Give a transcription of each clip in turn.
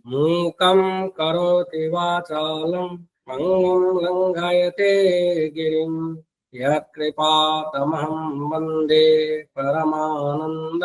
मूकं करोति वाचालं पंगुं लंघयते गिरिं यत्कृपातमहं वन्दे परमानंदमाधवम्।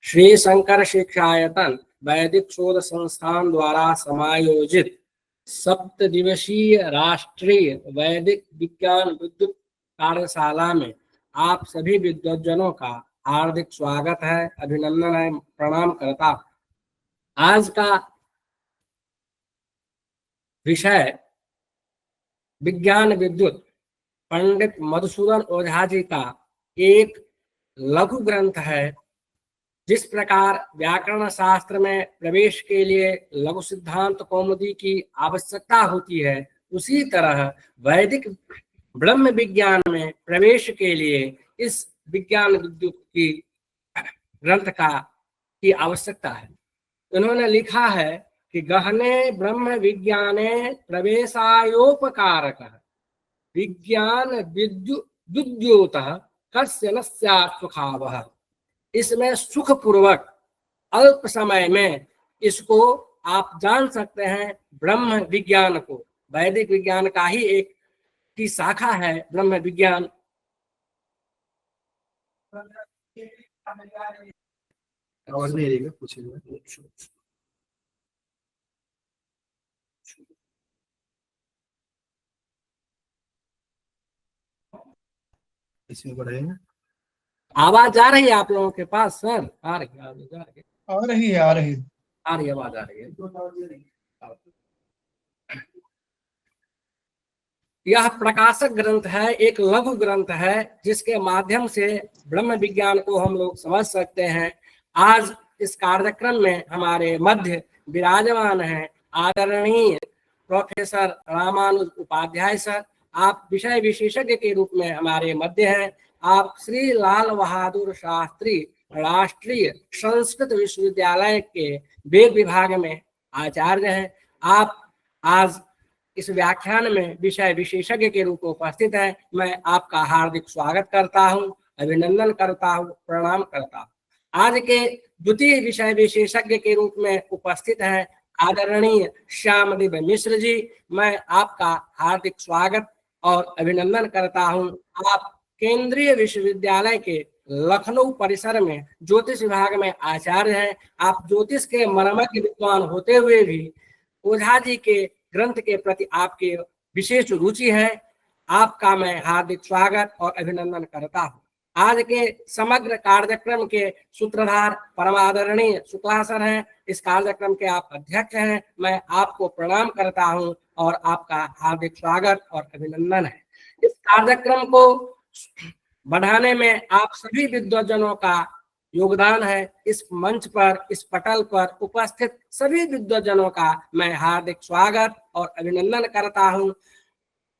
श्री शंकर शिक्षायतन वैदिक शोध संस्थान द्वारा समायोजित 7 दिवसीय राष्ट्रीय वैदिक विज्ञान विद्युत कार्यशाला में आप सभी विद्वज्जनों का हार्दिक स्वागत है, अभिनंदन है, प्रणाम करता हूं। आज का विषय विज्ञान विद्युत पंडित मधुसूदन ओझा जी का एक लघु ग्रंथ है। जिस प्रकार व्याकरण शास्त्र में प्रवेश के लिए लघु सिद्धांत कौमुदी की आवश्यकता होती है, उसी तरह वैदिक ब्रह्म विज्ञान में प्रवेश के लिए इस विज्ञान विद्युत की ग्रंथ की आवश्यकता है। उन्होंने लिखा है कि गहने ब्रह्म विज्ञाने प्रवेशायोपकारक विज्ञान विद्युद्योतः कस्य न स्यात् सुखावह। इसमें सुख पूर्वक अल्प समय में इसको आप जान सकते हैं। ब्रह्म विज्ञान को वैदिक विज्ञान का ही एक की शाखा है ब्रह्म विज्ञान। आवाज नहीं रहेगा, पूछिए। इसमें बढ़ाएंगे। आवाज जा रही है आप लोगों के पास सर? आ रही है, आ रही है आवाज आ रही है। यह प्रकाशक ग्रंथ है, एक लघु ग्रंथ है जिसके माध्यम से ब्रह्म विज्ञान को हम लोग समझ सकते हैं। आज इस कार्यक्रम में हमारे मध्य विराजमान हैं आदरणीय प्रोफेसर रामानुज उपाध्याय सर। आप विषय विशेषज्ञ के रूप में हमारे मध्य हैं। आप श्री लाल बहादुर शास्त्री राष्ट्रीय संस्कृत विश्वविद्यालय के वेद विभाग में आचार्य हैं। आप आज इस व्याख्यान में विषय विशेषज्ञ के रूप में उपस्थित है। मैं आपका हार्दिक स्वागत करता हूं, अभिनंदन करता हूं, प्रणाम करता हूं। आज के द्वितीय विषय विशेषज्ञ के रूप में उपस्थित हैं आदरणीय श्यामदेव मिश्र जी। मैं आपका हार्दिक स्वागत और अभिनंदन करता हूं। आप केंद्रीय विश्वविद्यालय के लखनऊ परिसर में ज्योतिष विभाग में आचार्य हैं। आप ज्योतिष के मर्मज्ञ विद्वान होते हुए भी ओझा जी के ग्रंथ के प्रति आपके विशेष रुचि है। आपका मैं हार्दिक स्वागत और अभिनंदन करता हूं। आज के समग्र कार्यक्रम के सूत्रधार परमादरणीय शुक्ला सर हैं। इस कार्यक्रम के आप अध्यक्ष हैं। मैं आपको प्रणाम करता हूं और आपका हार्दिक स्वागत और अभिनंदन है। इस कार्यक्रम को बढ़ाने में आप सभी विद्वज्जनों का योगदान है। इस मंच पर, इस पटल पर उपस्थित सभी विद्वज्जनों का मैं हार्दिक स्वागत और अभिनंदन करता हूं।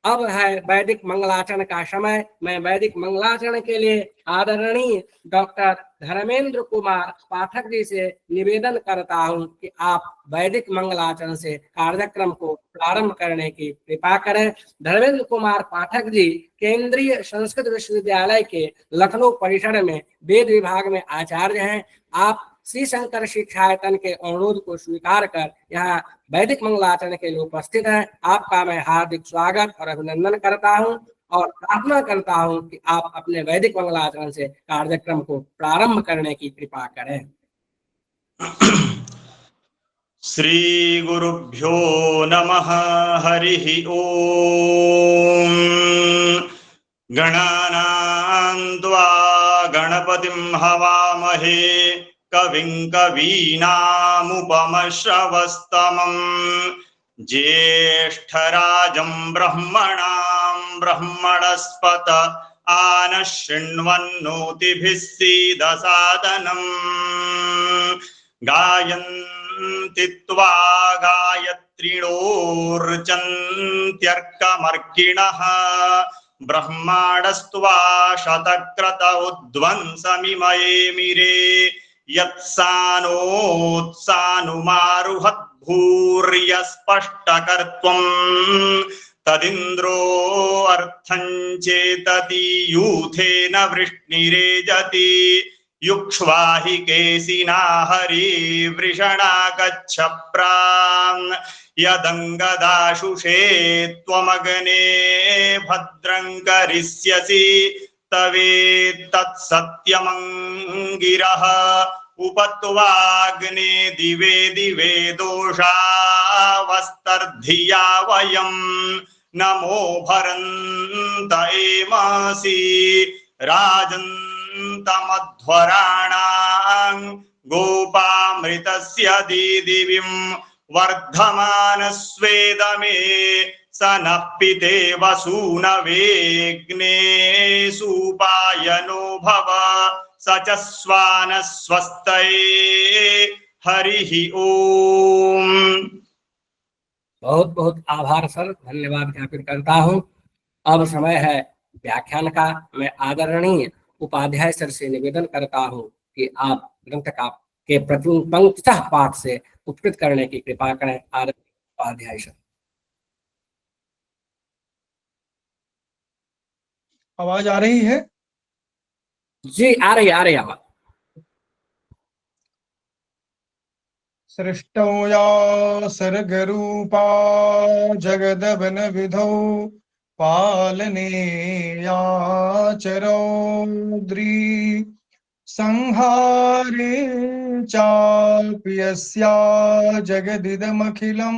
अब है वैदिक मंगलाचरण का समय। मैं वैदिक मंगलाचरण के लिए आदरणीय डॉक्टर धर्मेंद्र कुमार पाठक जी से निवेदन करता हूं कि आप वैदिक मंगलाचरण से कार्यक्रम को प्रारंभ करने की कृपा करें। धर्मेंद्र कुमार पाठक जी केंद्रीय संस्कृत विश्वविद्यालय के लखनऊ परिसर में वेद विभाग में आचार्य हैं। आप श्री शंकर शिक्षायतन के अनुरोध को स्वीकार कर यहाँ वैदिक मंगलाचरण के लिए उपस्थित हैं। आपका मैं हार्दिक स्वागत और अभिनंदन करता हूं और प्रार्थना करता हूं कि आप अपने वैदिक मंगलाचरण से कार्यक्रम को प्रारंभ करने की कृपा करें। श्री गुरुभ्यो नमः। हरिः ओम। गणानां त्वा गणपतिं हवामहे कविं कवीनामुपमश्रवस्तमं ज्येष्ठराजं ब्रह्मणां ब्रह्मणस्पत आनः शृण्वन्नोतिभिः सीदसादनम् गायन्ति त्वा गायत्रिणोर्चन्त्यर्कमर्किणः ब्रह्माणस्त्वा शतक्रत उद्वंसमिमये यत्सानोत्सानुमारुहद्भूर्यस्पष्टकर्त्वम् तदिन्द्रो अर्थं चेतति यूथेन वृष्णिरेजति युक्ष्वाहि केशिना हरिवृषणा गच्छ प्राङ् यदङ्गदाशुषे त्वमग्ने भद्रं करिष्यसि तवेत्तत्सत्यमङ्गिरः उपत्वाग्ने दिवे दिवे दोषावस्तर्धिया वयं नमो भरन्त एमासि राजन्तमध्वराणां गोपामृतस्य दीदिविं वर्धमानस्वेदमे स नः पिते वसूनवेग्ने सुपायनो भव स च स्वानस्वस्तये हरिः ओम। बहुत बहुत आभार सर, धन्यवाद ज्ञापित करता हूँ। अब समय है व्याख्यान का। मैं आदरणीय उपाध्याय सर से निवेदन करता हूँ कि आप ग्रंथ का के पंक्तितः पाठ से उत्कृत करने की कृपा करें। आदरणीय उपाध्याय सर। आवाज आ रही है? जी आ रही आवाज। सृष्टौ या सर्गरूपा जगदवन विधौ पालने या चरौद्री संहारे चापि यस्या जगदिदमखिलं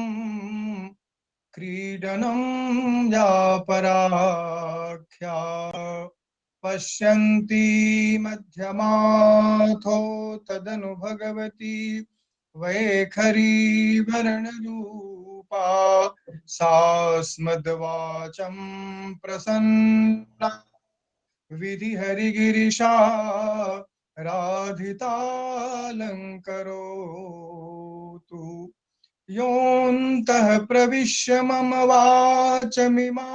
क्रीडनं या पराख्या पश्यन्ति मध्यमाथो तदनु भगवती वैखरी वर्णरूपा सा स्मद्वाचं प्रसन्ना विधिहरिगिरिशा राधितालङ्करोतु योऽन्तः प्रविश्य मम वाचमिमां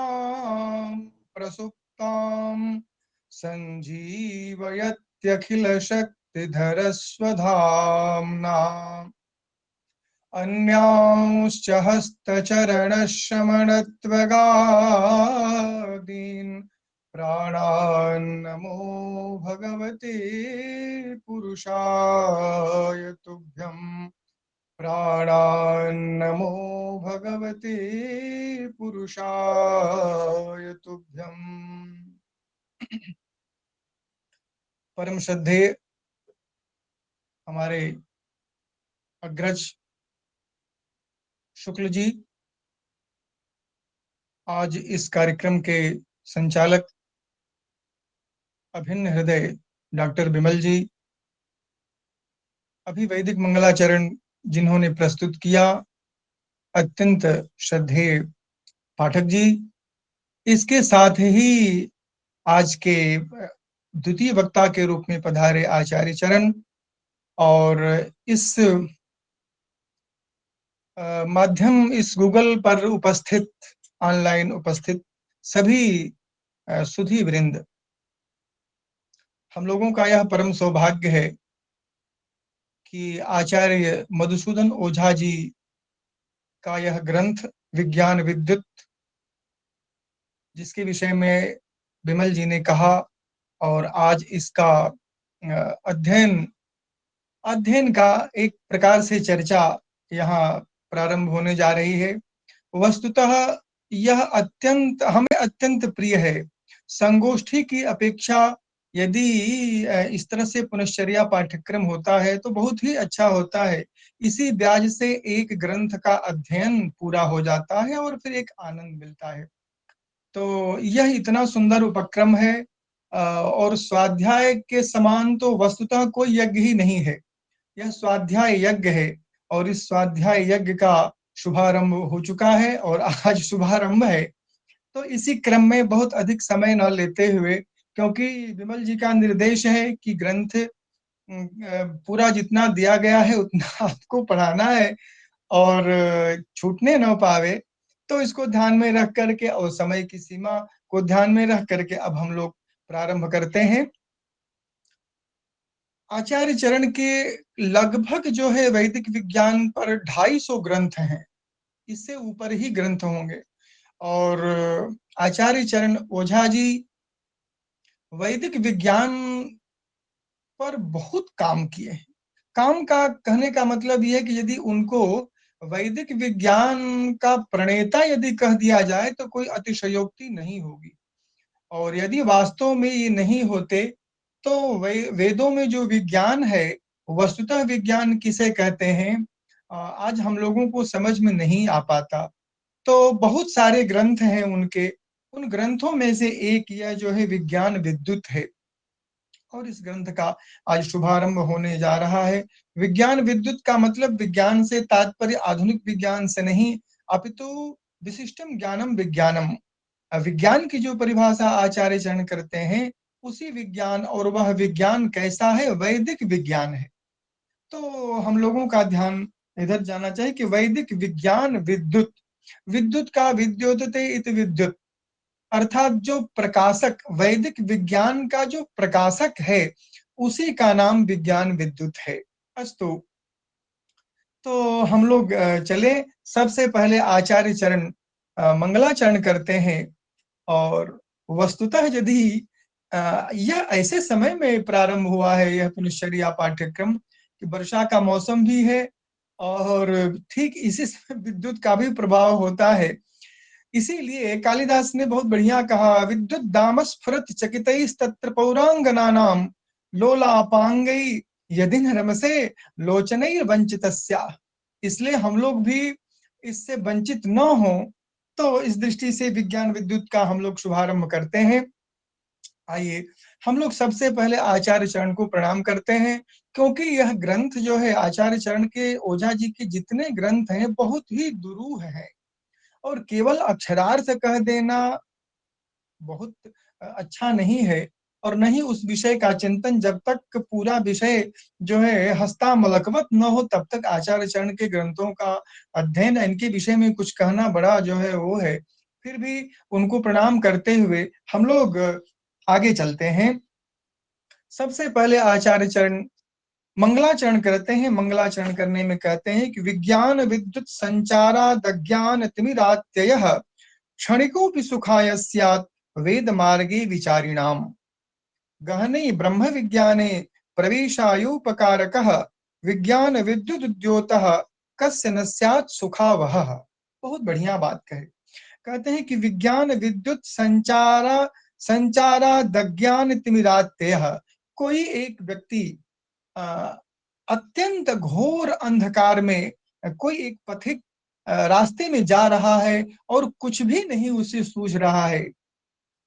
प्रसुप्तां सञ्जीवयत्यखिलशक्तिधरस्वधाम्ना अन्यांश्च हस्तचरणश्रवणत्वगादीन् प्राणान्नमो भगवते पुरुषाय तुभ्यम् प्राणान्नमो भगवते पुरुषाय तुभ्यम्। परम श्रद्धेय हमारे अग्रज शुक्ल जी, आज इस कार्यक्रम के संचालक अभिन्न हृदय डॉक्टर बिमल जी, अभी वैदिक मंगलाचरण जिन्होंने प्रस्तुत किया अत्यंत श्रद्धेय पाठक जी, इसके साथ ही आज के द्वितीय वक्ता के रूप में पधारे आचार्य चरण और इस माध्यम इस गूगल पर उपस्थित ऑनलाइन उपस्थित सभी सुधी वृंद, हम लोगों का यह परम सौभाग्य है कि आचार्य मधुसूदन ओझा जी का यह ग्रंथ विज्ञान विद्युत, जिसके विषय में बिमल जी ने कहा और आज इसका अध्ययन का एक प्रकार से चर्चा यहाँ प्रारंभ होने जा रही है। वस्तुतः यह हमें अत्यंत प्रिय है। संगोष्ठी की अपेक्षा यदि इस तरह से पुनश्चर्या पाठ्यक्रम होता है तो बहुत ही अच्छा होता है। इसी ब्याज से एक ग्रंथ का अध्ययन पूरा हो जाता है और फिर एक आनंद मिलता है। तो यह इतना सुंदर उपक्रम है और स्वाध्याय के समान तो वस्तुतः कोई यज्ञ ही नहीं है। यह स्वाध्याय यज्ञ है और इस स्वाध्याय यज्ञ का शुभारंभ हो चुका है और आज शुभारंभ है। तो इसी क्रम में बहुत अधिक समय न लेते हुए, क्योंकि विमल जी का निर्देश है कि ग्रंथ पूरा जितना दिया गया है उतना आपको पढ़ाना है और छूटने न पावे, तो इसको ध्यान में रख करके और समय की सीमा को ध्यान में रख करके अब हम लोग प्रारंभ करते हैं। आचार्य चरण के लगभग जो है वैदिक विज्ञान पर 250 ग्रंथ हैं, इससे ऊपर ही ग्रंथ होंगे। और आचार्य चरण ओझा जी वैदिक विज्ञान पर बहुत काम किए हैं। काम का कहने का मतलब ये है कि यदि उनको वैदिक विज्ञान का प्रणेता यदि कह दिया जाए तो कोई अतिशयोक्ति नहीं होगी। और यदि वास्तव में ये नहीं होते तो वेदों में जो विज्ञान है, वस्तुतः विज्ञान किसे कहते हैं, आज हम लोगों को समझ में नहीं आ पाता। तो बहुत सारे ग्रंथ हैं उनके, उन ग्रंथों में से एक यह जो है विज्ञान विद्युत है, और इस ग्रंथ का आज शुभारंभ होने जा रहा है। विज्ञान विद्युत का मतलब विज्ञान से तात्पर्य आधुनिक विज्ञान से नहीं, अपितु विशिष्टम ज्ञानम विज्ञानम। विज्ञान की जो परिभाषा आचार्य चरण करते हैं, उसी विज्ञान, और वह विज्ञान कैसा है, वैदिक विज्ञान है। तो हम लोगों का ध्यान इधर जाना चाहिए कि वैदिक विज्ञान विद्युत, विद्युत का विद्योतते इति विद्युत, अर्थात जो प्रकाशक, वैदिक विज्ञान का जो प्रकाशक है, उसी का नाम विज्ञान विद्युत है। अस्तु, तो हम लोग चले, सबसे पहले आचार्य चरण मंगलाचरण करते हैं। और वस्तुतः यदि यह ऐसे समय में प्रारंभ हुआ है, यह पुनश्चर्या पाठ्यक्रम, कि वर्षा का मौसम भी है और ठीक इसी समय विद्युत का भी प्रभाव होता है। इसीलिए कालिदास ने बहुत बढ़िया कहा, विद्युत दाम स्फुरत चकितैस्तत्र पौरांगनानाम लोलापांगै यदिन रमसे लोचनैर वंचितस्या। इसलिए हम लोग भी इससे वंचित न हो, तो इस दृष्टि से विज्ञान विद्युत का हम लोग शुभारंभ करते हैं। आइए हम लोग सबसे पहले आचार्य चरण को प्रणाम करते हैं, क्योंकि यह ग्रंथ जो है आचार्य चरण के, ओझा जी के जितने ग्रंथ हैं बहुत ही दुरूह हैं, और केवल अक्षरार्थ कह देना बहुत अच्छा नहीं है, और न ही उस विषय का चिंतन, जब तक पूरा विषय जो है हस्ता मलकवत न हो तब तक आचार्य चरण के ग्रंथों का अध्ययन, इनके विषय में कुछ कहना बड़ा जो है वो है। फिर भी उनको प्रणाम करते हुए हम लोग आगे चलते हैं। सबसे पहले आचार्य चरण मंगलाचरण करते हैं। मंगलाचरण करने में कहते हैं कि विज्ञान विद्युत संचारादज्ञान तिमिरात्ययः क्षणिकोऽपि सुखाय स्यात् वेद मार्गे विचारिणाम। गहने ब्रह्म विज्ञाने प्रवेशायोपकारकः विज्ञान विद्युत उद्योतः कस्य न स्यात् सुखावहः। बहुत बढ़िया बात कहे। कहते हैं कि विज्ञान विद्युत संचारादज्ञान तिमिरात्ययः, कोई एक व्यक्ति अत्यंत घोर अंधकार में, कोई एक पथिक रास्ते में जा रहा है और कुछ भी नहीं उसे सूझ रहा है,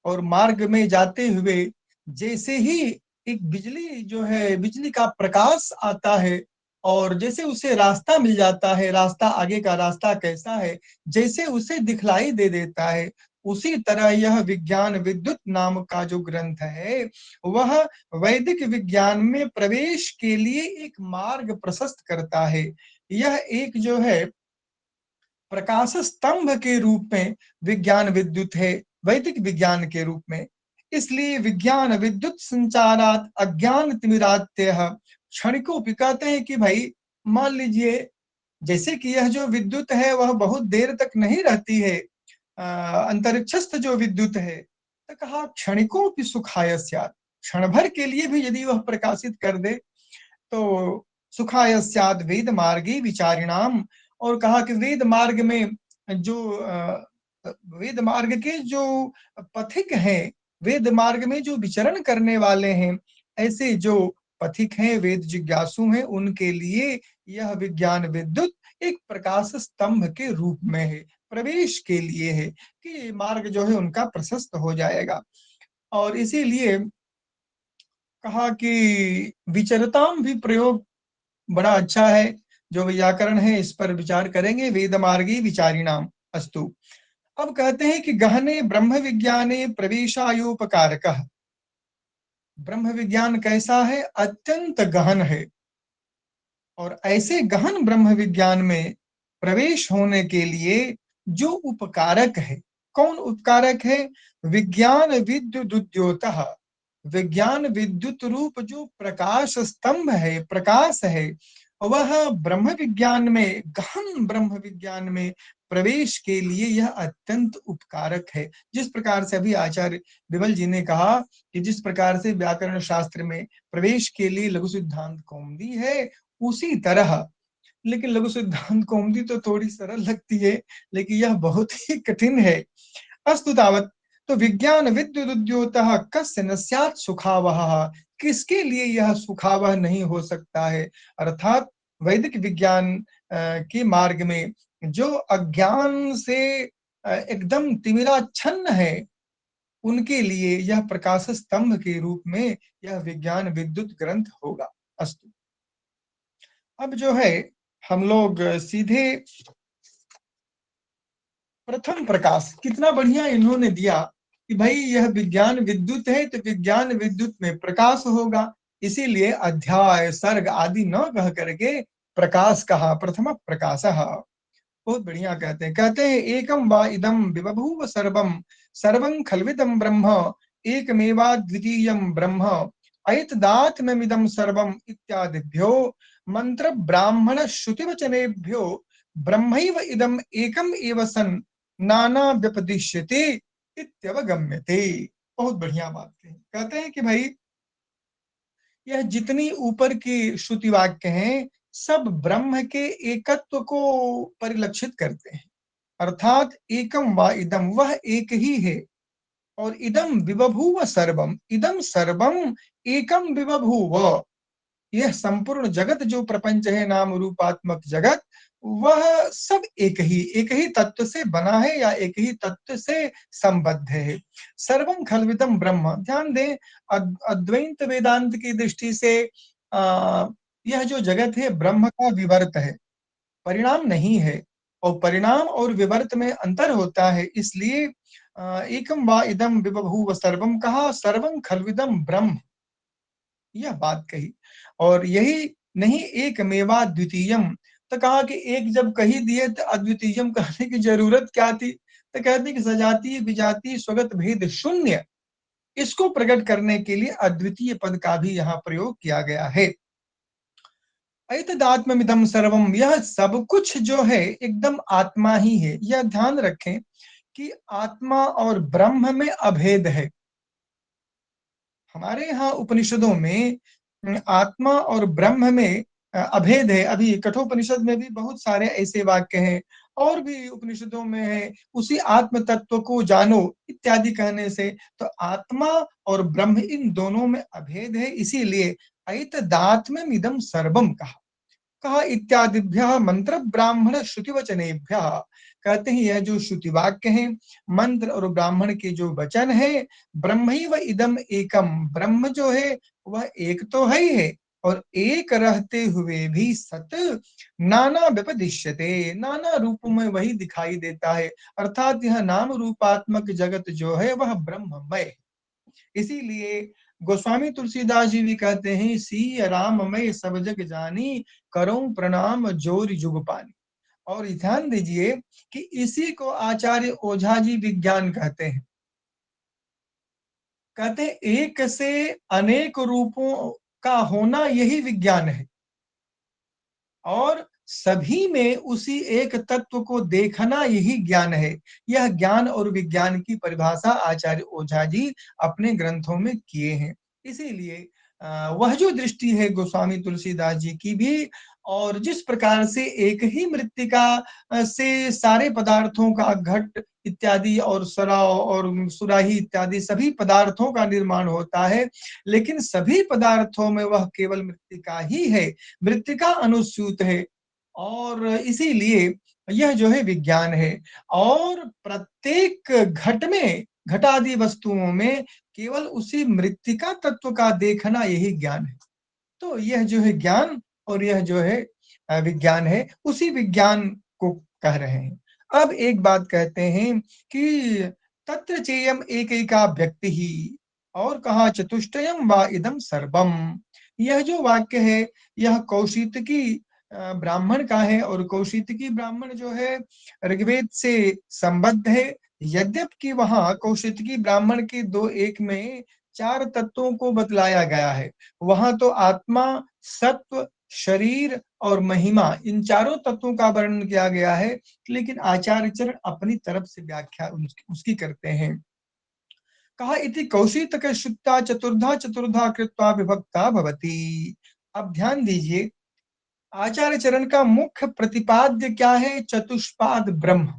और मार्ग में जाते हुए जैसे ही एक बिजली जो है, बिजली का प्रकाश आता है, और जैसे उसे रास्ता मिल जाता है, रास्ता, आगे का रास्ता कैसा है, जैसे उसे दिखलाई दे देता है, उसी तरह यह विज्ञान विद्युत नाम का जो ग्रंथ है, वह वैदिक विज्ञान में प्रवेश के लिए एक मार्ग प्रशस्त करता है। यह एक जो है प्रकाश स्तंभ के रूप में विज्ञान विद्युत है, वैदिक विज्ञान के रूप में। इसलिए विज्ञान विद्युत संचारात अज्ञान तिमिरात्यः क्षणिकों भी, कहते हैं कि भाई मान लीजिए, जैसे कि यह जो विद्युत है वह बहुत देर तक नहीं रहती है, अंतरिक्षस्थ जो विद्युत है, तो कहा क्षणिकों भी सुखाय स्यात्, क्षण भर के लिए भी यदि वह प्रकाशित कर दे तो सुखाय स्यात् वेद मार्गे विचारिणाम। और कहा कि वेद मार्ग में जो वेद मार्ग के जो पथिक हैं, वेद मार्ग में जो विचरण करने वाले हैं, ऐसे जो पथिक हैं, वेद जिज्ञासु हैं, उनके लिए यह विज्ञान विद्युत एक प्रकाश स्तंभ के रूप में है, प्रवेश के लिए है, कि मार्ग जो है उनका प्रशस्त हो जाएगा। और इसीलिए कहा कि विचरताम भी प्रयोग बड़ा अच्छा है, जो व्याकरण है इस पर विचार करेंगे। वेद मार्गी विचारिणाम। अस्तु, अब कहते हैं कि गहने ब्रह्म विज्ञाने प्रवेशायोपकारकः। ब्रह्म विज्ञान कैसा है, अत्यंत गहन है, और ऐसे गहन ब्रह्म विज्ञान में प्रवेश होने के लिए जो उपकारक है, कौन उपकारक है, विज्ञान विद्युत उद्योतः, विज्ञान विद्युत रूप जो प्रकाश स्तंभ है, प्रकाश है, वह ब्रह्म विज्ञान में, गहन ब्रह्म विज्ञान में प्रवेश के लिए यह अत्यंत उपकारक है। जिस प्रकार से अभी आचार्य विमल जी ने कहा कि जिस प्रकार से व्याकरण शास्त्र में प्रवेश के लिए लघु सिद्धांत कौमुदी है, उसी तरह, लेकिन लघु सिद्धांत कौमुदी तो थोड़ी सरल लगती है, लेकिन यह बहुत ही कठिन है। अस्तु तावत्। तो विज्ञान विद्युत उद्योतः कस्य न स्यात् सुखावह, किसके लिए यह सुखावह नहीं हो सकता है? अर्थात वैदिक विज्ञान के मार्ग में जो अज्ञान से एकदम तिमिराच्छन्न है, उनके लिए यह प्रकाश स्तंभ के रूप में यह विज्ञान विद्युत ग्रंथ होगा। अस्तु। अब जो है हम लोग सीधे प्रथम प्रकाश, कितना बढ़िया इन्होंने दिया कि भाई यह विज्ञान विद्युत है तो विज्ञान विद्युत में प्रकाश होगा, इसीलिए अध्याय सर्ग आदि न कह करके प्रकाश कहा, प्रथम प्रकाशः। बहुत बढ़िया कहते हैं एकम वा इदम विबभूव सर्वम सर्वं खल्विदं ब्रह्म एकमेवा द्वितीयं ब्रह्म ऐतदात्म्यमिदं सर्वम इत्यादिभ्यो मंत्र ब्राह्मण श्रुति वचनेभ्यो ब्रह्मैव इदम एकम एव सन नाना व्यपदिश्यते इत्यवगम्यते। बहुत बढ़िया बात कहते हैं कि भाई यह जितनी ऊपर की श्रुति वाक्य हैं, सब ब्रह्म के एकत्व को परिलक्षित करते हैं। अर्थात एकम वा इदम, वह एक ही है, और इदम विबभूव सर्वम, इदम सर्वम एकम विबभूव, यह संपूर्ण जगत जो प्रपंच है, नाम रूपात्मक जगत, वह सब एक ही तत्व से बना है या एक ही तत्व से संबद्ध है। सर्वं खल्विदं ब्रह्म, ध्यान दें अद्वैत वेदांत की दृष्टि से यह जो जगत है ब्रह्म का विवर्त है, परिणाम नहीं है, और परिणाम और विवर्त में अंतर होता है। इसलिए एकम वा इदम विबभूव सर्वम कहा, सर्वं खल्विदं ब्रह्म, यह बात कही। और यही नहीं, एक मेवा द्वितीयम, तो कहा कि एक जब कही दिए तो अद्वितीयम कहने की जरूरत क्या थी? तो कहते कि सजातीय विजातीय स्वगत भेद शून्य, इसको प्रकट करने के लिए अद्वितीय पद का भी यहाँ प्रयोग किया गया है। ऐतदात्म्यमिदं सर्वम, यह सब कुछ जो है एकदम आत्मा ही है। यह ध्यान रखें कि आत्मा और ब्रह्म में अभेद है। हमारे यहाँ उपनिषदों में आत्मा और ब्रह्म में अभेद है। अभी कठोपनिषद में भी बहुत सारे ऐसे वाक्य हैं, और भी उपनिषदों में है, उसी आत्म तत्व को जानो इत्यादि कहने से। तो आत्मा और ब्रह्म इन दोनों में अभेद है, इसीलिए ऐतदात्म्यमिदं सर्वम कहा इत्यादिभ्यः मंत्र ब्राह्मण श्रुति वचनेभ्यः, कहते हैं यह जो श्रुति वाक्य है, मंत्र और ब्राह्मण के जो वचन है, ब्रह्मैव इदम एकम, ब्रह्म जो है वह एक तो है ही है, और एक रहते हुए भी सत नाना व्यपदिश्यते, नाना रूपों में वही दिखाई देता है। अर्थात यह नाम रूपात्मक जगत जो है वह ब्रह्ममय है। इसीलिए गोस्वामी तुलसीदास जी भी कहते हैं, सी राममय सब जग जानी, करो प्रणाम जोर जुग पानी। और ध्यान दीजिए कि इसी को आचार्य ओझा जी विज्ञान कहते हैं। कहते हैं एक से अनेक रूपों का होना यही विज्ञान है, और सभी में उसी एक तत्व को देखना यही ज्ञान है। यह ज्ञान और विज्ञान की परिभाषा आचार्य ओझा जी अपने ग्रंथों में किए हैं। इसीलिए वह जो दृष्टि है गोस्वामी तुलसीदास जी की भी, और जिस प्रकार से एक ही मृत्तिका से सारे पदार्थों का घट इत्यादि और सराव और सुराही इत्यादि सभी पदार्थों का निर्माण होता है, लेकिन सभी पदार्थों में वह केवल मृत्तिका ही है, मृत्तिका अनुस्यूत है, और इसीलिए यह जो है विज्ञान है। और प्रत्येक घट में, घटादि वस्तुओं में केवल उसी मृत्तिका तत्व का देखना यही ज्ञान है। तो यह जो है ज्ञान और यह जो है विज्ञान है, उसी विज्ञान को कह रहे हैं। अब एक बात कहते हैं कि तत्र चेयम एकैका व्यक्ति ही, और कहा चतुष्टयम वा इदम सर्वम। यह जो वाक्य है यह कौशितकी ब्राह्मण का है, और कौशितकी ब्राह्मण जो है ऋग्वेद से संबद्ध है। यद्यपि वहां कौशितकी ब्राह्मण के 2:1 में 4 तत्वों को बतलाया गया है, वहां तो आत्मा, सत्व, शरीर और महिमा, इन चारों तत्वों का वर्णन किया गया है, लेकिन आचार्य चरण अपनी तरफ से व्याख्या उसकी करते हैं। कहा इति कौशितक शुक्ता चतुर्धा चतुर्धा कृत्वा विभक्ता भवति। अब ध्यान दीजिए, आचार्य चरण का मुख्य प्रतिपाद्य क्या है? चतुष्पाद ब्रह्म।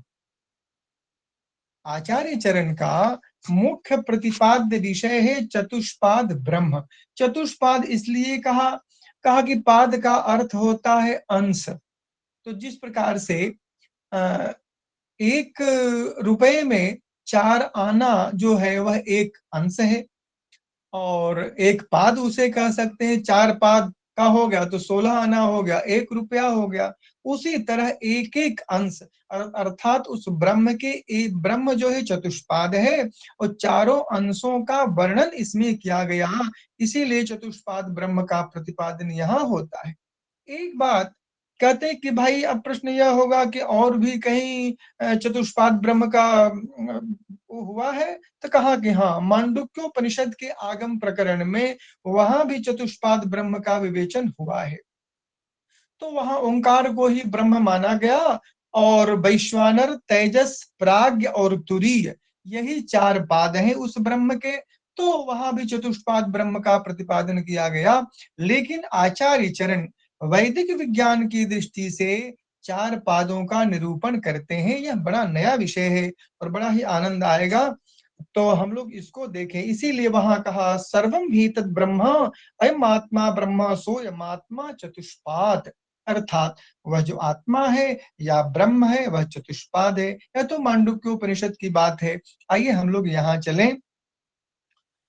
आचार्य चरण का मुख्य प्रतिपाद्य विषय है चतुष्पाद ब्रह्म। चतुष्पाद इसलिए कहा कि पाद का अर्थ होता है अंश। तो जिस प्रकार से एक रुपए में 4 आना जो है वह एक अंश है, और एक पाद उसे कह सकते हैं, 4 पाद का हो गया तो 16 आना हो गया, 1 रुपया हो गया। उसी तरह एक एक अंश अर्थात उस ब्रह्म जो है चतुष्पाद है, और चारों अंशों का वर्णन इसमें किया गया, इसीलिए चतुष्पाद ब्रह्म का प्रतिपादन यहाँ होता है। एक बात कहते हैं कि भाई अब प्रश्न यह होगा कि और भी कहीं चतुष्पाद ब्रह्म का हुआ है, तो कहा कि हाँ, मांडुक्योपनिषद के आगम प्रकरण में वहां भी चतुष्पाद ब्रह्म का विवेचन हुआ है। तो वहां ओंकार को ही ब्रह्म माना गया, और वैश्वानर, तेजस, प्राज्ञ और तुरीय, यही 4 पाद हैं उस ब्रह्म के। तो वहां भी चतुष्पाद ब्रह्म का प्रतिपादन किया गया, लेकिन आचार्य चरण वैदिक विज्ञान की दृष्टि से 4 पादों का निरूपण करते हैं। यह बड़ा नया विषय है और बड़ा ही आनंद आएगा, तो हम लोग इसको देखें। इसीलिए वहां कहा सर्वम ही तद ब्रह्म अयम आत्मा ब्रह्म सोयमात्मा चतुष्पाद, अर्थात वह जो आत्मा है या ब्रह्म है वह चतुष्पाद है। यह तो मांडुक्य उपनिषद की बात है। आइए हम लोग यहाँ चलें।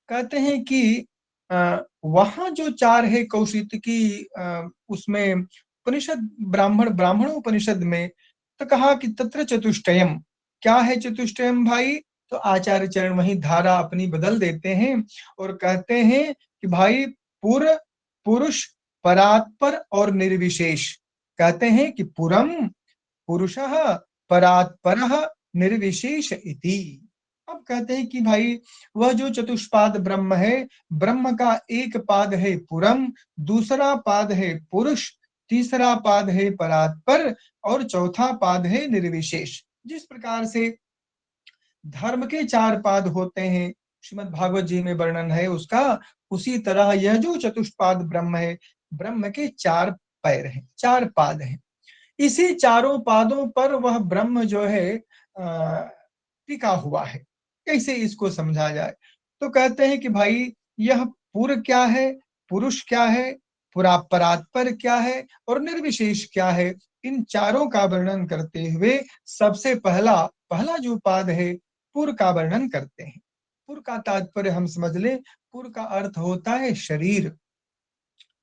कहते हैं कि वहां जो 4 है कौशितकी, उसमें उपनिषद ब्राह्मण उपनिषद में तो कहा कि तत्र चतुष्टयम। क्या है चतुष्टयम भाई? तो आचार्य चरण वही धारा अपनी बदल देते हैं और कहते हैं कि भाई पुरुष, परात्पर और निर्विशेष। कहते हैं कि पुरम पुरुषः परात्परः निर्विशेष इति। अब कहते हैं कि भाई वह जो चतुष्पाद ब्रह्म है, ब्रह्म का एक पाद है पुरम, दूसरा पाद है पुरुष, तीसरा पाद है परात्पर और चौथा पाद है निर्विशेष। जिस प्रकार से धर्म के 4 पाद होते हैं, श्रीमद् भागवत जी में वर्णन है उसका, उसी तरह यह जो चतुष्पाद ब्रह्म है, ब्रह्म के 4 पैर हैं, 4 पाद हैं। इसी चारों पादों पर वह ब्रह्म जो है टिका हुआ है। कैसे इसको समझा जाए? तो कहते हैं कि भाई यह पुर क्या है, पुरुष क्या है, परात्पर क्या है और निर्विशेष क्या है, इन चारों का वर्णन करते हुए सबसे पहला जो पाद है पुर का वर्णन करते हैं। पुर का तात्पर्य हम समझ लें, पुर का अर्थ होता है शरीर।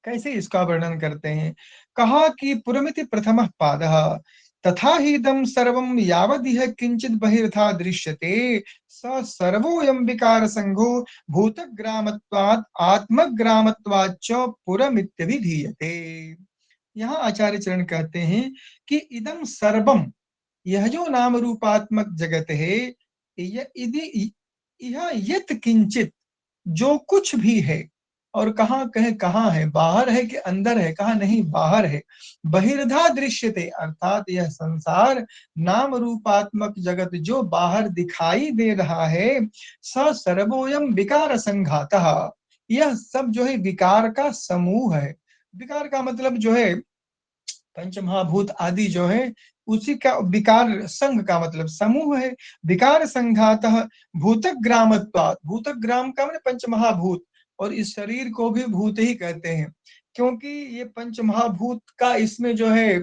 कैसे इसका वर्णन करते हैं? कहा कि पुरमिति प्रथमः पादः तथा हि इदं सर्वं यावदिह किंचित बहिर्था दृश्यते स सर्वोऽयं विकार संघो भूतग्रामत्वात् आत्मग्रामत्वाच्च पुरमित्यभिधीयते। यहाँ आचार्य चरण कहते हैं कि इदं सर्वम, यह जो नाम रूपात्मक जगत है, यह यत किंचित, जो कुछ भी है, और कहाँ है, बाहर है कि अंदर है? कहा नहीं, बाहर है। बहिर्धा दृश्यते, अर्थात यह संसार नाम रूपात्मक जगत जो बाहर दिखाई दे रहा है, स सर्वोयम विकार संघातः, यह सब जो है विकार का समूह है। विकार का मतलब जो है पंच महाभूत आदि जो है, उसी का विकार, संघ का मतलब समूह है। विकार संघातः भूतग्रामत्वात्, भूतग्राम का मतलब पंच महाभूत, और इस शरीर को भी भूत ही कहते हैं, क्योंकि ये पंच महाभूत का इसमें जो है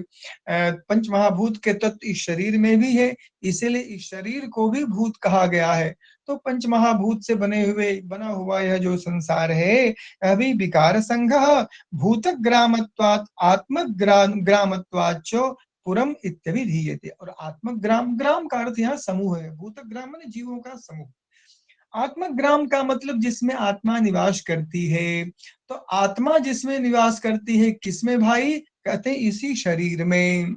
पंच महाभूत के तत्व इस शरीर में भी है, इसीलिए इस शरीर को भी भूत कहा गया है। तो पंच महाभूत से बना हुआ यह जो संसार है, अभी विकार संघ भूतग्रामत्वात् आत्मग्रामत्वाच्च पुरम इत्यभिधीयते। और आत्मग्राम, ग्राम का अर्थ यहाँ समूह है, भूतग्राम माने जीवों का समूह। आत्मग्राम का मतलब जिसमें आत्मा निवास करती है। तो आत्मा जिसमें निवास करती है, किसमें भाई? कहते हैं इसी शरीर में।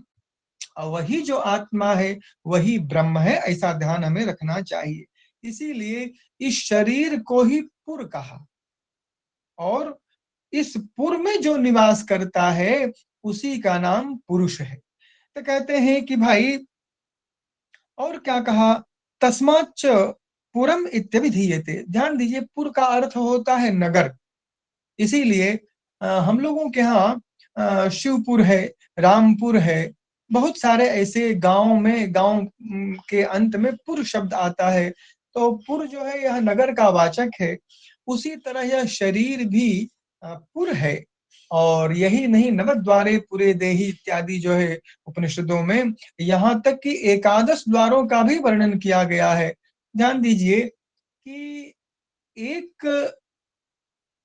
वही जो आत्मा है वही ब्रह्म है, ऐसा ध्यान हमें रखना चाहिए। इसीलिए इस शरीर को ही पुर कहा, और इस पुर में जो निवास करता है उसी का नाम पुरुष है। तो कहते हैं कि भाई और क्या कहा, तस्माच्च पुरम इत्यभिधीयते। ध्यान दीजिए, पुर का अर्थ होता है नगर। इसीलिए हम लोगों के यहाँ शिवपुर है, रामपुर है, बहुत सारे ऐसे गांव में, गांव के अंत में पुर शब्द आता है। तो पुर जो है यह नगर का वाचक है। उसी तरह यह शरीर भी पुर है। और यही नहीं, नवद्वारे पुरे देहि इत्यादि जो है उपनिषदों में, यहाँ तक कि एकादश द्वारों का भी वर्णन किया गया है। ध्यान दीजिए कि एक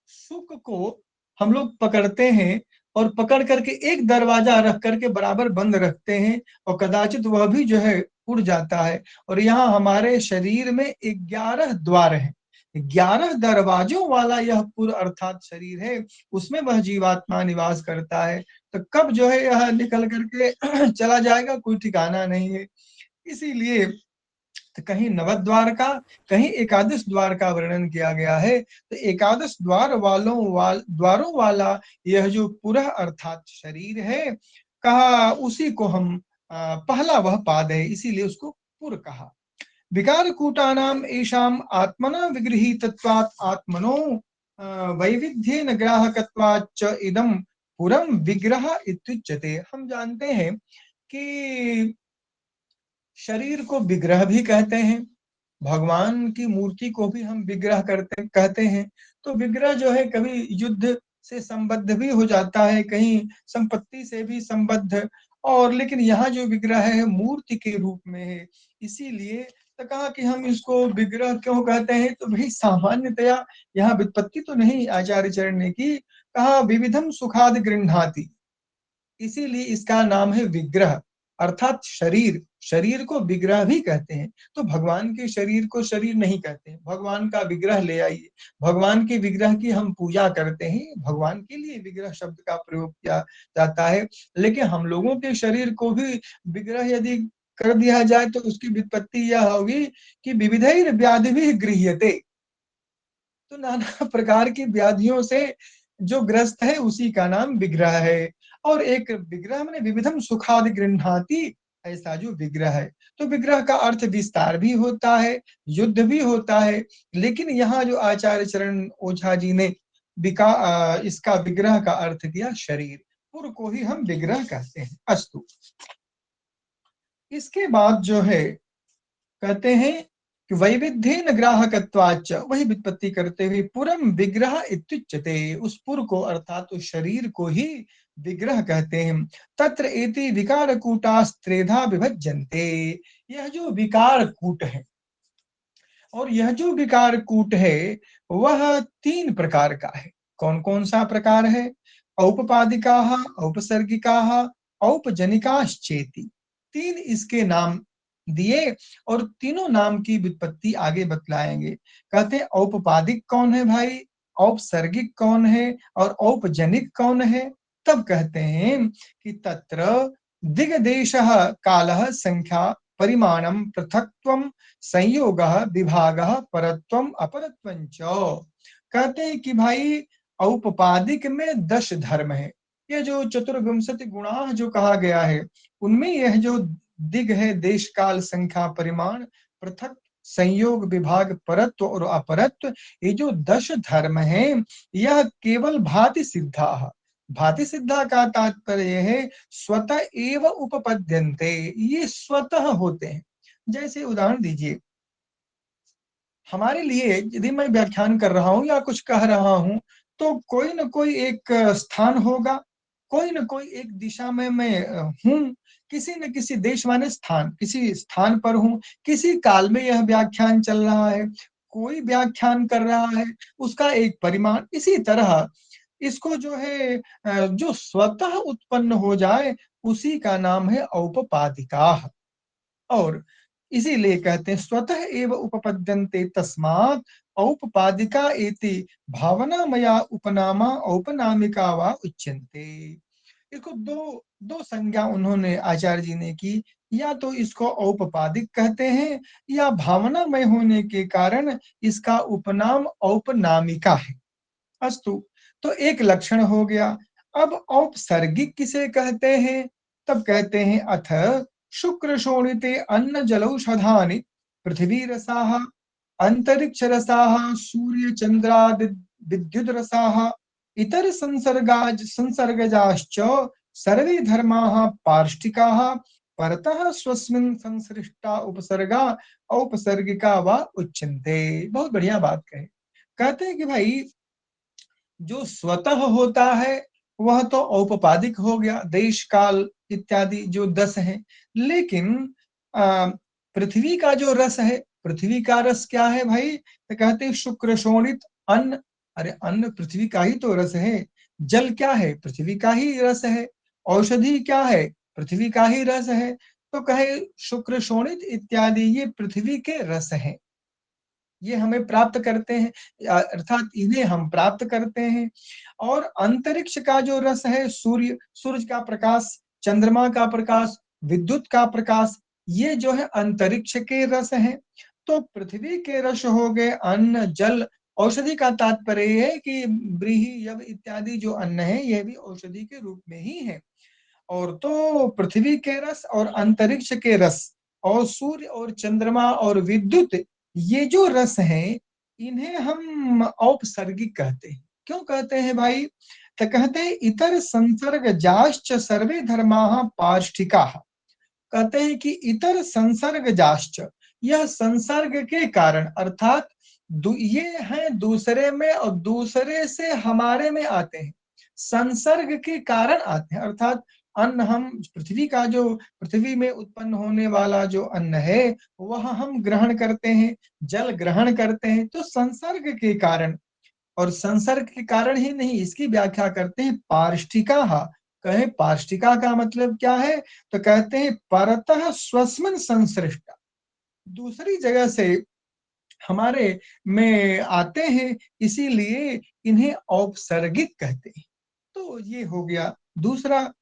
सुक को हम लोग पकड़ते हैं और पकड़ करके एक दरवाजा रख करके बराबर बंद रखते हैं और कदाचित वह भी जो है उड़ जाता है। और यहाँ हमारे शरीर में 11 द्वार हैं, 11 दरवाजों वाला यह पुर अर्थात शरीर है, उसमें वह जीवात्मा निवास करता है। तो कब जो है यह निकल करके चला जाएगा कोई ठिकाना नहीं है। इसीलिए तो कहीं नवद्वार का, कहीं एकादश द्वार का वर्णन किया गया है। तो एकादश द्वारों वाला यह जो पुरः अर्थात शरीर है, कहा उसी को हम पहला वह पाद है, इसीलिए उसको पुर कहा। विकार कूटानाम एषाम आत्मना विगृहीतत्वात् आत्मनो वैविध्येन ग्राहकत्वाच्च इदं पुरम विग्रह इत्युच्यते। हम जानते हैं कि शरीर को विग्रह भी कहते हैं, भगवान की मूर्ति को भी हम विग्रह कहते हैं। तो विग्रह जो है कभी युद्ध से संबद्ध भी हो जाता है, कहीं संपत्ति से भी संबद्ध, और लेकिन यहाँ जो विग्रह है मूर्ति के रूप में है। इसीलिए तो कहा कि हम इसको विग्रह क्यों कहते हैं। तो भाई सामान्यतया यहाँ व्युत्पत्ति तो नहीं आचार्य चरण ने की, कहा विविधम सुखाद गृह्णाति, इसीलिए इसका नाम है विग्रह अर्थात शरीर। शरीर को विग्रह भी कहते हैं। तो भगवान के शरीर को शरीर नहीं कहते हैं, भगवान का विग्रह ले आइए, भगवान के विग्रह की हम पूजा करते हैं, भगवान के लिए विग्रह शब्द का प्रयोग किया जाता है। लेकिन हम लोगों के शरीर को भी विग्रह यदि कर दिया जाए तो उसकी व्युत्पत्ति यह होगी कि विविधैर व्याधिभिः गृह्यते। तो नाना प्रकार की व्याधियों से जो ग्रस्त है उसी का नाम विग्रह है। और एक विग्रह में विविधम सुखाद गृह्णाति, ऐसा जो विग्रह है। तो विग्रह का अर्थ विस्तार भी होता है, युद्ध भी होता है। लेकिन यहाँ जो आचार्य चरण ओझा जी ने इसका विग्रह का अर्थ किया शरीर, पुर को ही हम विग्रह कहते हैं। अस्तु, इसके बाद जो है कहते हैं कि वैविध्येन ग्राहकत्वाच्च, वही व्युत्पत्ति करते हुए पुरम विग्रह इत्युच्यते, उस पुर को अर्थात उस शरीर को ही विग्रह कहते हैं। तत्र एति विकार कूटास्त्रेधा विभज्यन्ते, यह जो विकार कूट है, और यह जो विकार कूट है वह 3 प्रकार का है। कौन कौन सा प्रकार है? औपपादिकाः, औपसर्गिकाः, औपजनिकाश्चेति, 3 इसके नाम दिए और तीनों नाम की व्युत्पत्ति आगे बतलाएंगे। कहते हैं औपपादिक कौन है भाई, औपसर्गिक कौन है और औपजनिक कौन है। तब कहते हैं कि तत्र दिग्देशः कालः संख्या परिमाणम पृथक्त्वम संयोगः विभागः परत्वम अपरत्वं च। कहते हैं कि भाई औपपादिक में 10 धर्म है। ये जो चतुर्विंशति गुणा जो कहा गया है उनमें यह जो दिग है, देश काल संख्या परिमाण पृथक संयोग विभाग परत्व और अपरत्व, ये जो 10 धर्म हैं यह केवल भाति सिद्धा। भाति सिद्धा का तात्पर्य है स्वतः एव उपपद्यन्ते, ये स्वतः होते हैं। जैसे उदाहरण दीजिए, हमारे लिए यदि मैं व्याख्यान कर रहा हूं या कुछ कह रहा हूं तो कोई न कोई एक स्थान होगा, कोई न कोई एक दिशा में मैं हूं, किसी न किसी देश माने स्थान, किसी स्थान पर हूं, किसी काल में यह व्याख्यान चल रहा है, कोई व्याख्यान कर रहा है, उसका एक परिमाण। इसी तरह इसको जो है जो स्वतः उत्पन्न हो जाए उसी का नाम है औपपादिकाः। और इसीलिए कहते हैं स्वतः एव उपपद्यन्ते तस्मात् औपपादिका एति भावनामया उपनामा औपनामिका वा उच्यन्ते। इसको दो संज्ञा उन्होंने आचार्य जी ने की, या तो इसको औपपादिक कहते हैं या भावनामय होने के कारण इसका उपनाम औपनामिका है। अस्तु, तो एक लक्षण हो गया। अब औपसर्गिक किसे कहते हैं? तब कहते हैं अथ शुक्र शोणिते अन्न जलौषधानि पृथ्वी रसाः अंतरिक्ष रसाः सूर्य चंद्रादि विद्युत रसाः इतर संसर्गजाश्च सर्वे धर्माः पार्ष्टिकाः परतः स्वस्मिन् संसृष्टा उपसर्गा औपसर्गिका वा उच्यन्ते। बहुत बढ़िया बात कहे। कहते हैं कि भाई जो स्वतः होता है वह तो औपपादिक हो गया, देश काल इत्यादि जो 10 हैं। लेकिन पृथ्वी का जो रस है, पृथ्वी का रस क्या है भाई? तो कहते हैं शुक्र शोणित अन्न। अरे अन्न पृथ्वी का ही तो रस है। जल क्या है? पृथ्वी का ही रस है। औषधि क्या है? पृथ्वी का ही रस है। तो कहे शुक्र शोणित इत्यादि ये पृथ्वी के रस हैं, ये हमें प्राप्त करते हैं, अर्थात इन्हें हम प्राप्त करते हैं। और अंतरिक्ष का जो रस है, सूर्य का प्रकाश, चंद्रमा का प्रकाश, विद्युत का प्रकाश, ये जो है अंतरिक्ष के रस हैं। तो पृथ्वी के रस हो गए अन्न जल। औषधि का तात्पर्य है कि व्रीहि यव इत्यादि जो अन्न है ये भी औषधि के रूप में ही है। और तो पृथ्वी के रस और अंतरिक्ष के रस और सूर्य और चंद्रमा और विद्युत, ये जो रस हैं इन्हें हम औपसर्गिक कहते हैं। क्यों कहते हैं भाई? तो कहते हैं इतर संसर्ग जाश्च सर्वे धर्माः पार्ष्टिकाः। कहते हैं कि इतर संसर्ग जाश्च, यह संसर्ग के कारण अर्थात ये हैं दूसरे में और दूसरे से हमारे में आते हैं, संसर्ग के कारण आते हैं। अर्थात अन्न हम पृथ्वी का जो पृथ्वी में उत्पन्न होने वाला जो अन्न है वह हम ग्रहण करते हैं, जल ग्रहण करते हैं, तो संसर्ग के कारण। और संसर्ग के कारण ही नहीं, इसकी व्याख्या करते हैं पार्ष्टिका। कहे पार्ष्टिका का मतलब क्या है? तो कहते हैं परतः स्वस्मिन् संसृष्टा, दूसरी जगह से हमारे में आते हैं, इसीलिए इन्हें औपसर्गिक कहते हैं। तो ये हो गया दूसरा।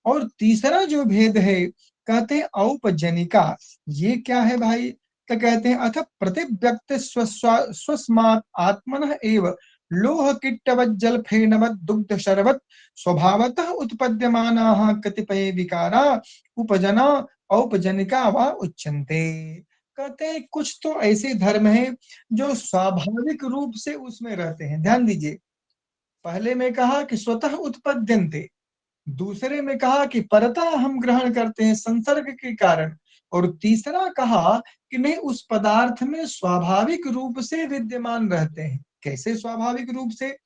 और तीसरा जो भेद है कहते हैं औपजनिका। ये क्या है भाई? तो कहते हैं अथ प्रतिव्यक्त स्वस्मात् आत्मनः एव लोह कीटवत् जल फेनवत् दुग्ध शरवत् स्वभावतः उत्पद्यमानाः कतिपय विकारा उपजना औपजनिका वा उच्यन्ते। कहते हैं कुछ तो ऐसे धर्म हैं जो स्वाभाविक रूप से उसमें रहते हैं। ध्यान दीजिए, पहले में कहा कि स्वतः उत्पद्यन्ते, दूसरे में कहा कि परतः हम ग्रहण करते हैं संसर्ग के कारण, और तीसरा कहा कि नहीं उस पदार्थ में स्वाभाविक रूप से विद्यमान रहते हैं। कैसे स्वाभाविक रूप से?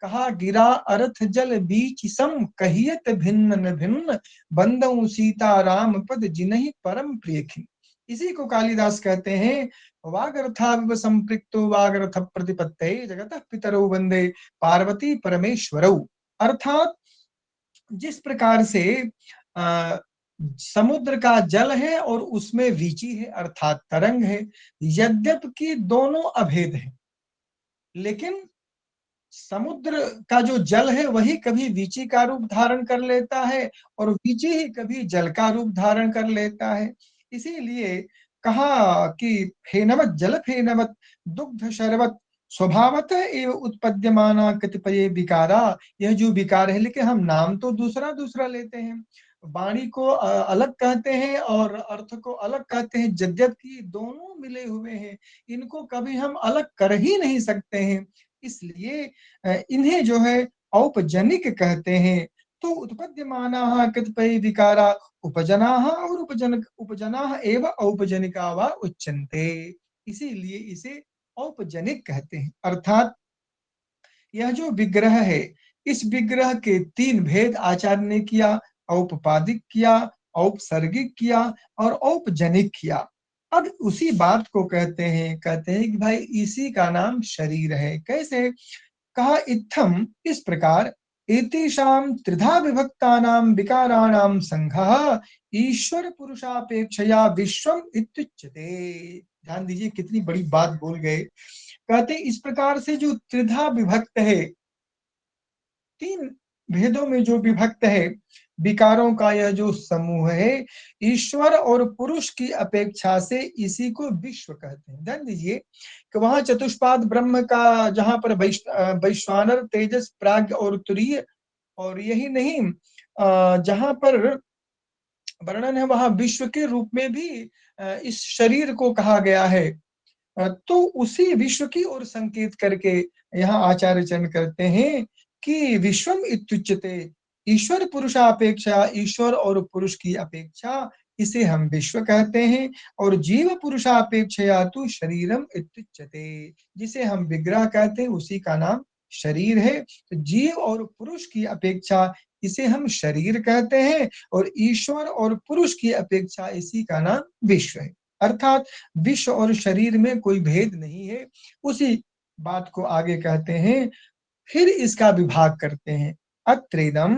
कहा गिरा अर्थ जल बीच सम कहियत भिन्न न भिन्न बंदऊ सीता राम पद जिनहि परम प्रियखिन। इसी को कालिदास कहते हैं वागर्थाविव संपृक्तो वागर्थ प्रतिपत्ते जगतः पितरौ वंदे पार्वती परमेश्वरौ। अर्थात जिस प्रकार से आ, समुद्र का जल है और उसमें वीची है अर्थात तरंग है, यद्यपि दोनों अभेद है, लेकिन समुद्र का जो जल है वही कभी वीची का रूप धारण कर लेता है और वीची ही कभी जल का रूप धारण कर लेता है। इसीलिए कहा कि फेनवत जल फेनवत दुग्ध शरवत स्वभावतः एव उत्पद्यमाना कतिपय विकारा। यह जो विकार है, लेकिन हम नाम तो दूसरा दूसरा लेते हैं, वाणी को अलग कहते हैं और अर्थ को अलग कहते हैं, यद्यपि दोनों मिले हुए हैं, इनको कभी हम अलग कर ही नहीं सकते हैं। इसलिए इन्हें जो है औपजनिक कहते हैं। तो उत्पद्यमानाः कतिपय विकारा उपजनाः और उपजनाः एवं औपजनिका वा उच्यन्ते। इसीलिए इसे औपजनिक कहते हैं। अर्थात यह जो विग्रह है, इस विग्रह के 3 भेद आचार्य ने किया, औपपादिक किया, औपसर्गिक किया और औपजनिक किया। अब उसी बात को कहते हैं कि भाई इसी का नाम शरीर है। कैसे? कहा इत्थम, इस प्रकार एतेषां त्रिधा विभक्तानां विकाराणां संघः ईश्वर पुरुषापेक्षया विश्वम इत्युच्यते। ध्यान दीजिए कितनी बड़ी बात बोल गए। कहते इस प्रकार से जो त्रिधा विभक्त है, 3 भेदों में जो विभक्त है, विकारों का यह जो समूह है, ईश्वर और पुरुष की अपेक्षा से इसी को विश्व कहते हैं। ध्यान दीजिए कि वहां चतुष्पाद ब्रह्म का जहां पर वैश्वानर, तेजस, प्राज्ञ और तुरीय, और यही नहीं जहां पर वर्णन है वहां विश्व के रूप में भी इस शरीर को कहा गया है। तो उसी विश्व की ओर संकेत करके यहाँ आचार्य चरण करते हैं कि विश्वम इत्युच्यते, ईश्वर पुरुषापेक्षा, ईश्वर और पुरुष की अपेक्षा इसे हम विश्व कहते हैं, और जीव पुरुषापेक्षया तो शरीरम इत्युच्यते, जिसे हम विग्रह कहते हैं उसी का नाम शरीर है। तो जीव और पुरुष की अपेक्षा इसे हम शरीर कहते हैं, और ईश्वर और पुरुष की अपेक्षा इसी का नाम विश्व है। अर्थात विश्व और शरीर में कोई भेद नहीं है। उसी बात को आगे कहते हैं, फिर इसका विभाग करते हैं। अत्रेदम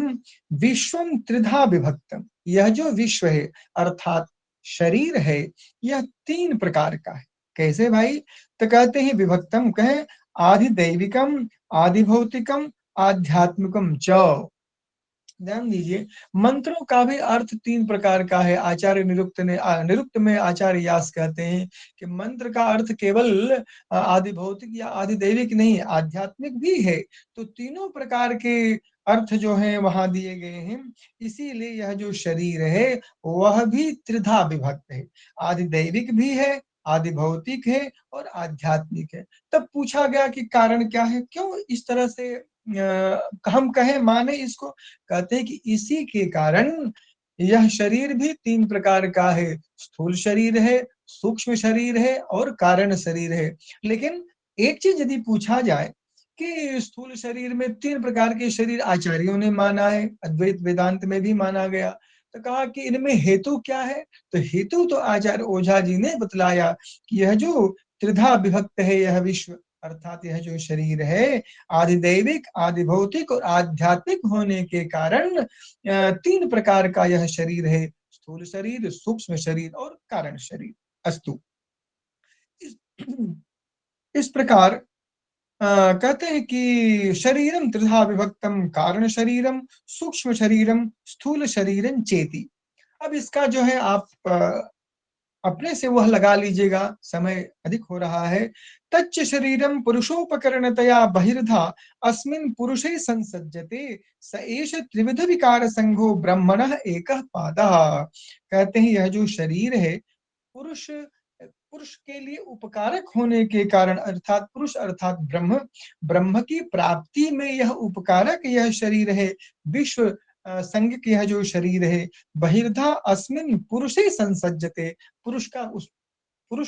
विश्वम त्रिधा विभक्तम, यह जो विश्व है अर्थात शरीर है, यह 3 प्रकार का है। कैसे भाई? तो कहते हैं विभक्तम, कहे आदि दैविकम, आदि भौतिकम, आध्यात्मिकम च। ध्यान दीजिए, मंत्रों का भी अर्थ 3 प्रकार का है। आचार्य निरुक्त में आचार्य व्यास कहते हैं कि मंत्र का अर्थ केवल आदि भौतिक या आदि दैविक नहीं, आध्यात्मिक भी है। तो तीनों प्रकार के अर्थ जो हैं वहां दिए गए हैं। इसीलिए यह जो शरीर है वह भी त्रिधा विभक्त है, आदि दैविक भी है, आदि भौतिक है और आध्यात्मिक है। तब पूछा गया कि कारण क्या है, क्यों इस तरह से हम कहें माने इसको? कहते हैं कि इसी के कारण यह शरीर भी 3 प्रकार का है, स्थूल शरीर है, सूक्ष्म शरीर है और कारण शरीर है। लेकिन एक चीज यदि पूछा जाए कि स्थूल शरीर में 3 प्रकार के शरीर आचार्यों ने माना है, अद्वैत वेदांत में भी माना गया, तो कहा कि इनमें हेतु क्या है? तो हेतु तो आचार्य ओझा जी ने बतलाया कि यह जो त्रिधा विभक्त है यह विश्व, अर्थात यह जो शरीर है आदि दैविक, आदि भौतिक और आध्यात्मिक होने के कारण 3 प्रकार का यह शरीर है, स्थूल शरीर, सूक्ष्म शरीर और कारण शरीर। अस्तु, इस, इस प्रकार कहते हैं कि शरीरम त्रिधा विभक्तम, कारण शरीरम, सूक्ष्म शरीरम, स्थूल शरीरम चेति। अब इसका जो है आप अपने से वह लगा लीजिएगा, समय अधिक हो रहा है। तच्च शरीरम पुरुषोपकरणतया बहिर्धा अस्मिन् पुरुषे संसज्जते, स एष त्रिविध विकार संघो ब्रह्मणः एकः पादः। कहते हैं यह जो शरीर है पुरुष, पुरुष के लिए उपकारक होने के कारण, अर्थात पुरुष अर्थात ब्रह्म, ब्रह्म की प्राप्ति में यह उपकारक यह शरीर है, विश्व संघ की यह जो शरीर है, बहिर्धा अस्मिन् पुरुषे संसज्जते, पुरुष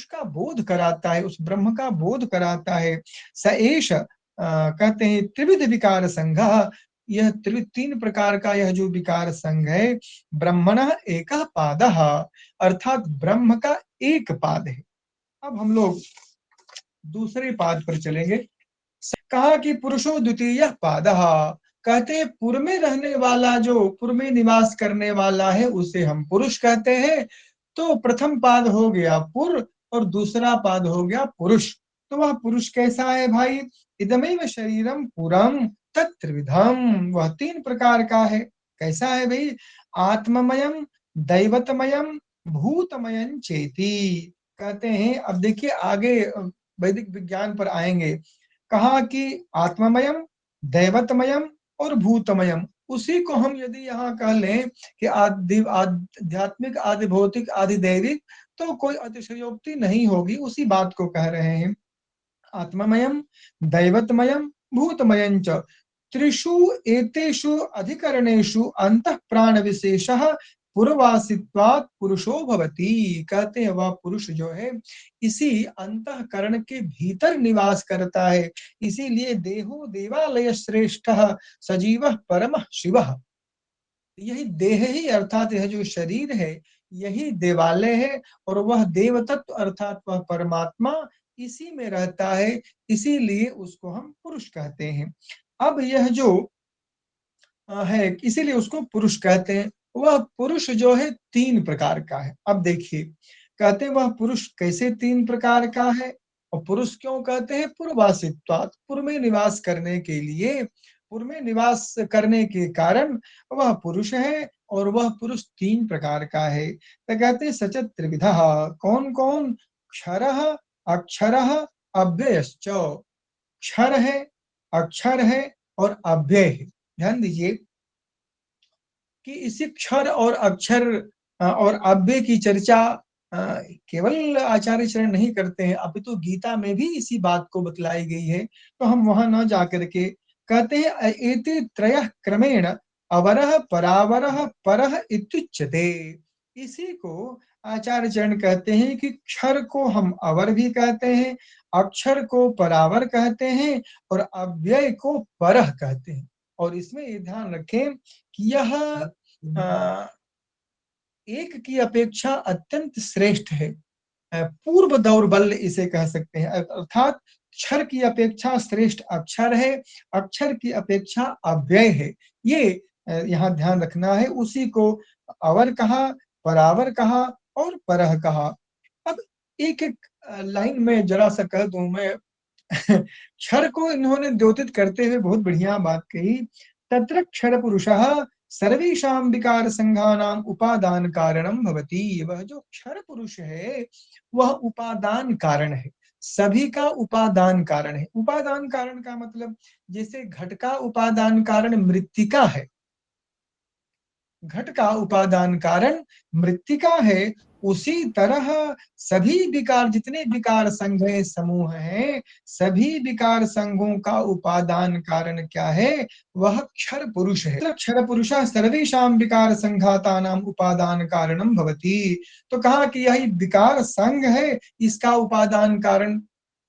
का बोध कराता है, उस ब्रह्म का बोध कराता है। स एष कहते हैं त्रिविध विकार संघ, यह 3 प्रकार का यह जो विकार संघ है, ब्रह्मणः एकः पादः, अर्थात ब्रह्म का एक पाद है। अब हम लोग दूसरे पाद पर चलेंगे। कहा कि पुरुषो द्वितीय पादः, कहते हैं पुर में रहने वाला, जो पुर में निवास करने वाला है उसे हम पुरुष कहते हैं। तो प्रथम पाद हो गया पुर और दूसरा पाद हो गया पुरुष। तो वह पुरुष कैसा है भाई? इदमेव शरीरम पुरम तत्त्रिविधम, वह 3 प्रकार का है। कैसा है भाई? आत्ममयम, दैवतमयम, भूतमयम चेति। कहते हैं, अब देखिए आगे वैदिक विज्ञान पर आएंगे। कहा कि आत्ममयम, दैवतमयम और भूतमयम, उसी को हम यदि यहाँ कह लें कि आध्यात्मिक, आदि भौतिक, आदि दैविक, तो कोई अतिशयोक्ति नहीं होगी, उसी बात को कह रहे हैं। आत्ममयम, दैवतमयम, भूतमयं च त्रिषु एतेषु अधिकरणेषु अंतः प्राण विशेषः पुरवासित्वात् पुरुषो भवति। कहते हैं वह पुरुष जो है इसी अंतःकरण के भीतर निवास करता है, इसीलिए देहो देवालय श्रेष्ठः सजीवः परमः शिवः। यही देह ही अर्थात यह जो शरीर है यही देवालय है, और वह देव तत्व अर्थात वह परमात्मा इसी में रहता है, इसीलिए उसको हम पुरुष कहते हैं। अब यह जो है इसीलिए उसको पुरुष कहते हैं। वह पुरुष जो है 3 प्रकार का है। अब देखिए, कहते हैं वह पुरुष कैसे 3 प्रकार का है, और पुरुष क्यों कहते हैं? पूर्वासित्वात्, पूर्व में निवास करने के लिए पुर में निवास करने के कारण वह पुरुष है, और वह पुरुष 3 प्रकार का है। तो कहते हैं सच त्रिविधः, कौन कौन? क्षरः, अक्षरः, अव्ययश्च। क्षर है, अक्षर है और अव्यय है। ध्यान दीजिए कि इसी क्षर और अक्षर और अव्यय की चर्चा केवल आचार्य चरण नहीं करते हैं, अभी तो गीता में भी इसी बात को बतलाई गई है। तो हम वहां न जाकर के कहते हैं एते त्रयः क्रमेण अवरः परावरः परः इत्युच्यते। इसी को आचार्य चरण कहते हैं कि क्षर को हम अवर भी कहते हैं, अक्षर को परावर कहते हैं और अव्यय को परः कहते हैं। और इसमें ये ध्यान रखें कि यह एक की अपेक्षा अत्यंत श्रेष्ठ है। पूर्व दौर्बल्य इसे कह सकते हैं, अर्थात क्षर की अपेक्षा श्रेष्ठ अक्षर है, अक्षर की अपेक्षा अव्यय है। ये यहाँ ध्यान रखना है। उसी को अवर कहा, परावर कहा और परह कहा। अब एक एक लाइन में जरा सा कह दूं मैं। क्षर को इन्होंने द्योतित करते हुए बहुत बढ़िया बात कही। तत्र क्षर पुरुषः सर्वेषां विकार संघानाम उपादान कारणम भवति। वह जो क्षर पुरुष है वह उपादान कारण है, सभी का उपादान कारण है। उपादान कारण का मतलब जैसे घट का उपादान कारण मृत्तिका है, घट का उपादान कारण मृत्तिका है, उसी तरह सभी विकार, जितने विकार संघ हैं, समूह हैं, सभी विकार संघों का उपादान कारण क्या है? वह क्षर पुरुष है। क्षर पुरुषः सर्वेषां विकार संघातानां उपादान कारणम भवति। तो कहा कि यही विकार संघ है, इसका उपादान कारण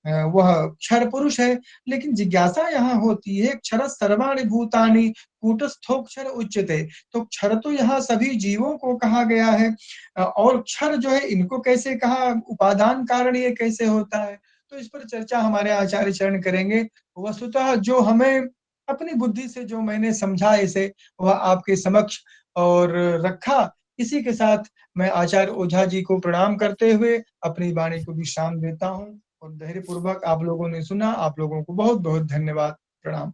वह क्षर पुरुष है। लेकिन जिज्ञासा यहाँ होती है, क्षर सर्वाणि भूतानि कूटस्थोक्षर उच्यते। तो क्षर तो यहाँ सभी जीवों को कहा गया है, और क्षर जो है इनको कैसे कहा? उपादान कारण ये कैसे होता है? तो इस पर चर्चा हमारे आचार्य चरण करेंगे। वस्तुतः जो हमें अपनी बुद्धि से जो मैंने समझा इसे, वह आपके समक्ष और रखा। इसी के साथ मैं आचार्य ओझा जी को प्रणाम करते हुए अपनी वाणी को विश्राम देता हूँ, और धैर्य पूर्वक आप लोगों ने सुना। आप लोगों को बहुत बहुत धन्यवाद। प्रणाम।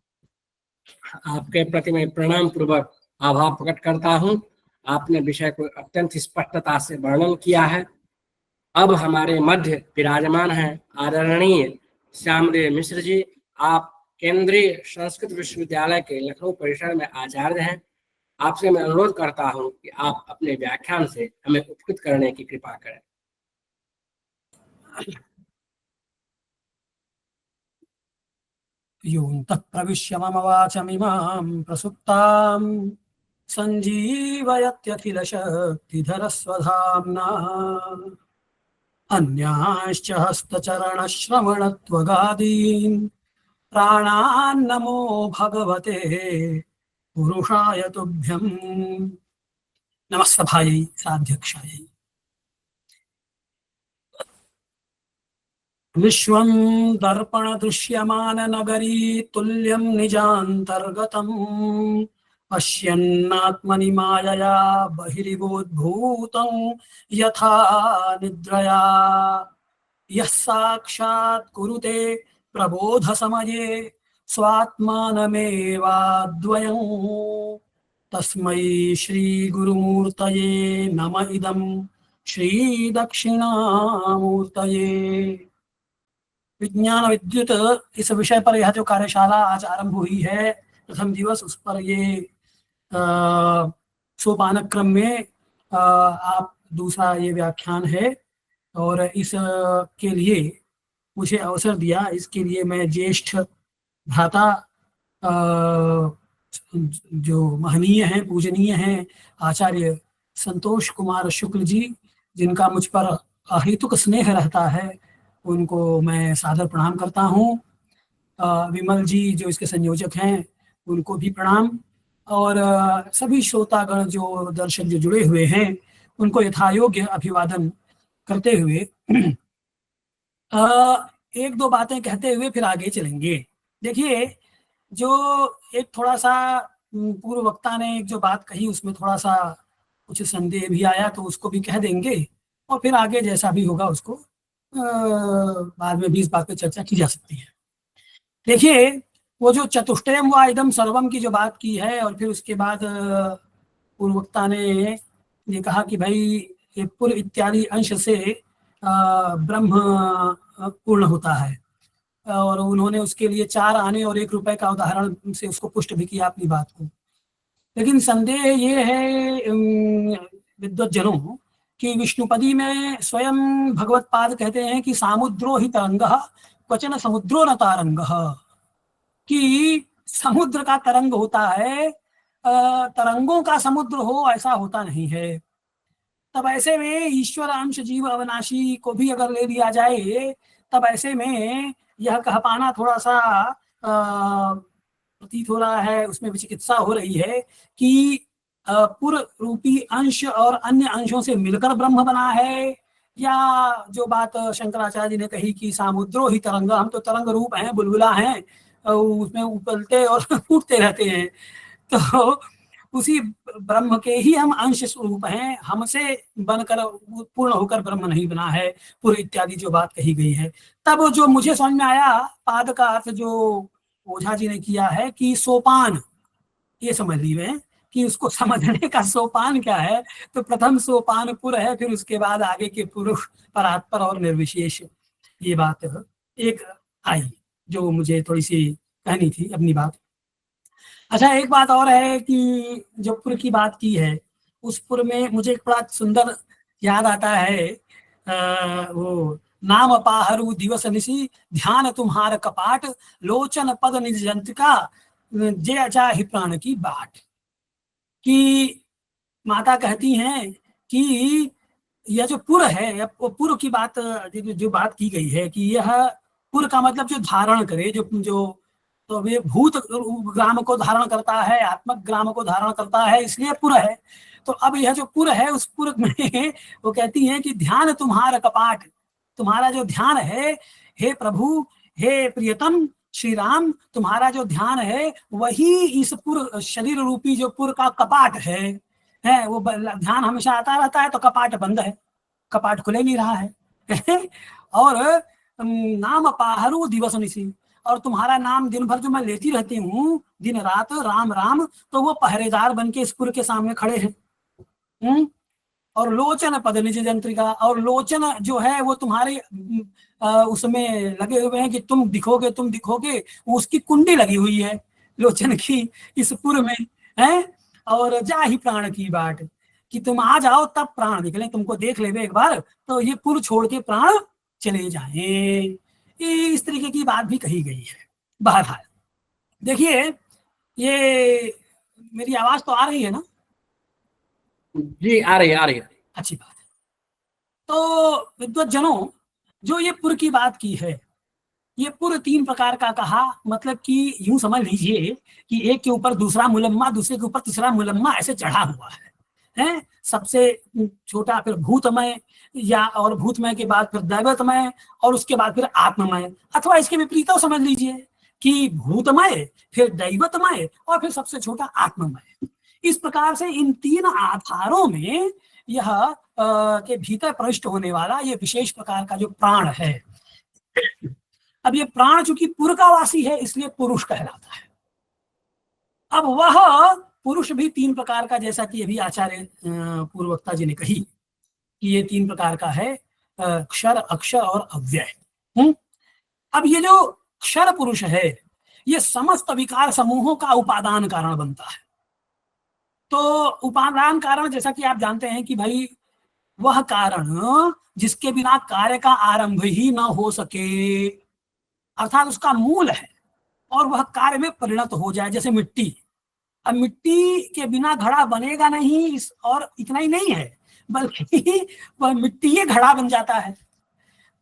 आपके प्रति मैं प्रणाम पूर्वक आभार प्रकट करता हूँ। आपने विषय को अत्यंत स्पष्टता से वर्णन किया है। अब हमारे मध्य विराजमान हैं आदरणीय श्यामदेव मिश्र जी। आप केंद्रीय संस्कृत विश्वविद्यालय के लखनऊ परिसर में आचार्य हैं। आपसे मैं अनुरोध करता हूं कि आप अपने व्याख्यान से हमें उपकृत करने की कृपा करें। योऽन्तः प्रविश्य मम वाचमिमां प्रसुप्तां सञ्जीवयत्यखिलशक्तिधरस्वधाम्ना अन्यांश्च हस्तचरणश्रवणत्वगादीन् प्राणान्नमो भगवते पुरुषाय तुभ्यम्। नमस्तभायै साध्यक्षायै। विश्वं दर्पणदृश्यमाननगरी तुल्यं निजान्तर्गतम् पश्यन्नात्मनि मायया बहिरिवोद्भूतं यथा निद्रया। यः साक्षात् कुरुते प्रबोधसमये स्वात्मानमेवाद्वयं तस्मै श्रीगुरुमूर्तये नम इदं श्रीदक्षिणामूर्तये। विज्ञान विद्युत इस विषय पर यह जो कार्यशाला आज आरंभ हुई है, प्रथम दिवस, उस पर ये सोपान क्रम में आप दूसरा ये व्याख्यान है, और इस के लिए मुझे अवसर दिया, इसके लिए मैं ज्येष्ठ भ्राता जो महनीय हैं, पूजनीय हैं, आचार्य संतोष कुमार शुक्ल जी, जिनका मुझ पर अहेतुक स्नेह रहता है, उनको मैं सादर प्रणाम करता हूँ। विमल जी जो इसके संयोजक हैं, उनको भी प्रणाम, और सभी श्रोतागण जो दर्शक जो जुड़े हुए हैं, उनको यथायोग्य अभिवादन करते हुए एक दो बातें कहते हुए फिर आगे चलेंगे। देखिए, जो एक थोड़ा सा पूर्व वक्ता ने एक जो बात कही, उसमें थोड़ा सा कुछ संदेह भी आया, तो उसको भी कह देंगे, और फिर आगे जैसा भी होगा उसको बाद में भी इस बात पर चर्चा की जा सकती है। देखिए, वो जो चतुष्टयम व इदम सर्वम की जो बात की है, और फिर उसके बाद पूर्ववक्ता ने ये कहा कि भाई ये पुर इत्यादि अंश से ब्रह्म पूर्ण होता है, और उन्होंने उसके लिए 4 आने और 1 रुपए का उदाहरण से उसको पुष्ट भी किया अपनी बात को। लेकिन संदेह ये है विद्वज्जनों कि विष्णुपदी में स्वयं भगवत पाद कहते हैं कि सामुद्रो ही तरंगः क्वचन समुद्रो न तारंगः, कि समुद्र का तरंग होता है, तरंगों का समुद्र हो ऐसा होता नहीं है। तब ऐसे में ईश्वर अंश जीव अविनाशी को भी अगर ले लिया जाए, तब ऐसे में यह कह पाना थोड़ा सा प्रतीत हो रहा है, उसमें विचिकित्सा हो रही है कि पुर रूपी अंश और अन्य अंशों से मिलकर ब्रह्म बना है, या जो बात शंकराचार्य जी ने कही कि सामुद्रो ही तरंग, हम तो तरंग रूप हैं, बुलबुला हैं, उसमें उबलते और फूटते रहते हैं, तो उसी ब्रह्म के ही हम अंश स्वरूप हैं, हमसे बनकर पूर्ण होकर ब्रह्म नहीं बना है, पूरी इत्यादि जो बात कही गई है। तब जो मुझे समझ में आया पाद का अर्थ जो ओझा जी ने किया है कि सोपान, ये समझ लीजिए कि उसको समझने का सोपान क्या है, तो प्रथम सोपान पुर है, फिर उसके बाद आगे के पुरुष परात्पर और निर्विशेष, ये बात एक आई जो मुझे थोड़ी सी कहनी थी अपनी बात। अच्छा, एक बात और है कि जो पुर की बात की है, उस पुर में मुझे एक बड़ा सुंदर याद आता है, वो नाम अपाहरू दिवस निशी ध्यान तुम्हार कपाट लोचन पद निज जंतिका जे अचा ही प्राण की बाट, कि माता कहती हैं कि यह जो पुर है, पुर की बात जो बात की गई है कि यह पुर का मतलब जो धारण करे, जो तो ये भूत ग्राम को धारण करता है, आत्मक ग्राम को धारण करता है, इसलिए पुर है। तो अब यह जो पुर है, उस पुर में वो कहती हैं कि ध्यान तुम्हारा कपाट, तुम्हारा जो ध्यान है हे प्रभु, हे प्रियतम श्री राम, तुम्हारा जो ध्यान है वही इस पुर शरीर रूपी जो पुर का कपाट है, वो ध्यान हमेशा आता रहता है तो कपाट बंद है, कपाट खुले नहीं रहा है और नाम पाहरू दिवस निशी, और तुम्हारा नाम दिन भर जो मैं लेती रहती हूँ दिन रात राम राम, तो वो पहरेदार बन के इस पुर के सामने खड़े हैं। और लोचन पद निज जंत्रिका, और लोचन जो है वो तुम्हारे उसमें लगे हुए हैं कि तुम दिखोगे तुम दिखोगे, उसकी कुंडी लगी हुई है लोचन की इस पुर में है। और जा ही प्राण की बाट, कि तुम आ जाओ तब प्राण निकले, तुमको देख ले एक बार तो ये पुर छोड़ के प्राण चले जाएं, इस तरीके की बात भी कही गई है। बहरहाल देखिए, ये मेरी आवाज तो आ रही है ना? जी आ रही है। अच्छी बात है। तो विद्वज्जनों, जो ये पुर की बात की है, ये पुर 3 प्रकार का कहा, मतलब कि यूं समझ लीजिए कि एक के ऊपर दूसरा मुलम्मा, दूसरे के ऊपर तीसरा मुलम्मा ऐसे चढ़ा हुआ है। सबसे छोटा फिर भूतमय, या और भूतमय के बाद फिर दैवतमय, और उसके बाद फिर आत्ममय, अथवा इसके विपरीत समझ लीजिए कि भूतमय फिर दैवतमय और फिर सबसे छोटा आत्ममय। इस प्रकार से इन 3 आधारों में यह के भीतर प्रविष्ट होने वाला ये विशेष प्रकार का जो प्राण है, अब ये प्राण चूंकि पुर का वासी है इसलिए पुरुष कहलाता है। अब वह पुरुष भी 3 प्रकार का, जैसा कि अभी आचार्य पूर्ववक्ता जी ने कही कि ये 3 प्रकार का है, क्षर अक्षर और अव्यय। अब ये जो क्षर पुरुष है, ये समस्त विकार समूहों का उपादान कारण बनता है। तो उपादान कारण जैसा कि आप जानते हैं कि भाई वह कारण जिसके बिना कार्य का आरंभ ही न हो सके, अर्थात उसका मूल है और वह कार्य में परिणत हो जाए, जैसे मिट्टी। अब मिट्टी के बिना घड़ा बनेगा नहीं, और इतना ही नहीं है बल्कि वह मिट्टी ही घड़ा बन जाता है।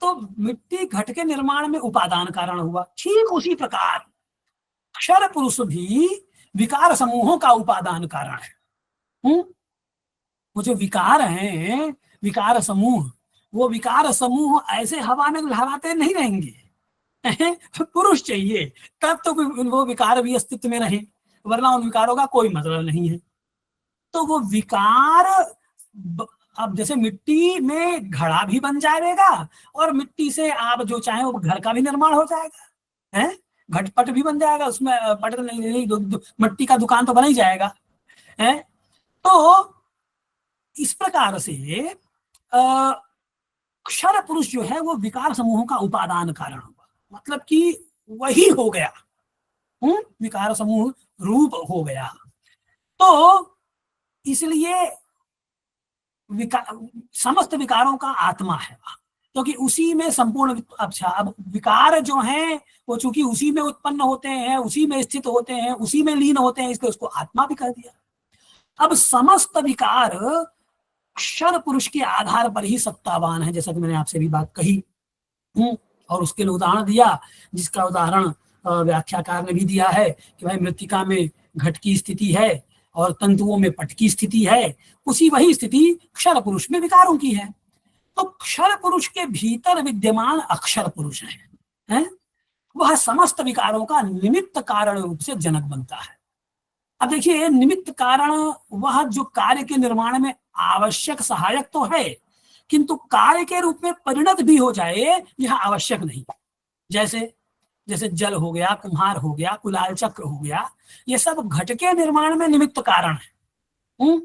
तो मिट्टी घट के निर्माण में उपादान कारण हुआ। ठीक उसी प्रकार क्षर पुरुष भी विकार समूहों का उपादान कारण है। वो जो विकार हैं, विकार समूह, वो विकार समूह ऐसे हवा में लहराते नहीं रहेंगे पुरुष चाहिए तब तो वो विकार भी अस्तित्व में रहे, वरना उन विकारों का कोई मतलब नहीं है। तो वो विकार, अब जैसे मिट्टी में घड़ा भी बन जाएगा और मिट्टी से आप जो चाहे वो घर का भी निर्माण हो जाएगा, है घटपट भी बन जाएगा, उसमें पट नहीं, मट्टी का दुकान तो बना ही जाएगा है। तो इस प्रकार से क्षर पुरुष जो है वो विकार समूहों का उपादान कारण हुआ, मतलब कि वही हो गया, विकार समूह रूप हो गया। तो इसलिए समस्त विकारों का आत्मा है, क्योंकि उसी में संपूर्ण। अच्छा, अब विकार जो हैं वो चूंकि उसी में उत्पन्न होते हैं, उसी में स्थित होते हैं, उसी में लीन होते हैं, इसलिए उसको आत्मा भी कह दिया। अब समस्त विकार क्षर पुरुष के आधार पर ही सत्तावान है, जैसा कि मैंने आपसे भी बात कही, और उसके लिए उदाहरण दिया, जिसका उदाहरण व्याख्याकार ने भी दिया है कि भाई मृत्तिका में घट की स्थिति है और तंतुओं में पट की स्थिति है, उसी वही स्थिति क्षर पुरुष में विकारों की है। तो क्षर पुरुष के भीतर विद्यमान अक्षर पुरुष है? वह समस्त विकारों का निमित्त कारण रूप से जनक बनता है। अब देखिए, निमित्त कारण वह जो कार्य के निर्माण में आवश्यक सहायक तो है, किंतु कार्य के रूप में परिणत भी हो जाए यह आवश्यक नहीं। जैसे जल हो गया, कुम्हार हो गया, कुलाल चक्र हो गया, ये सब घट के निर्माण में निमित्त कारण है।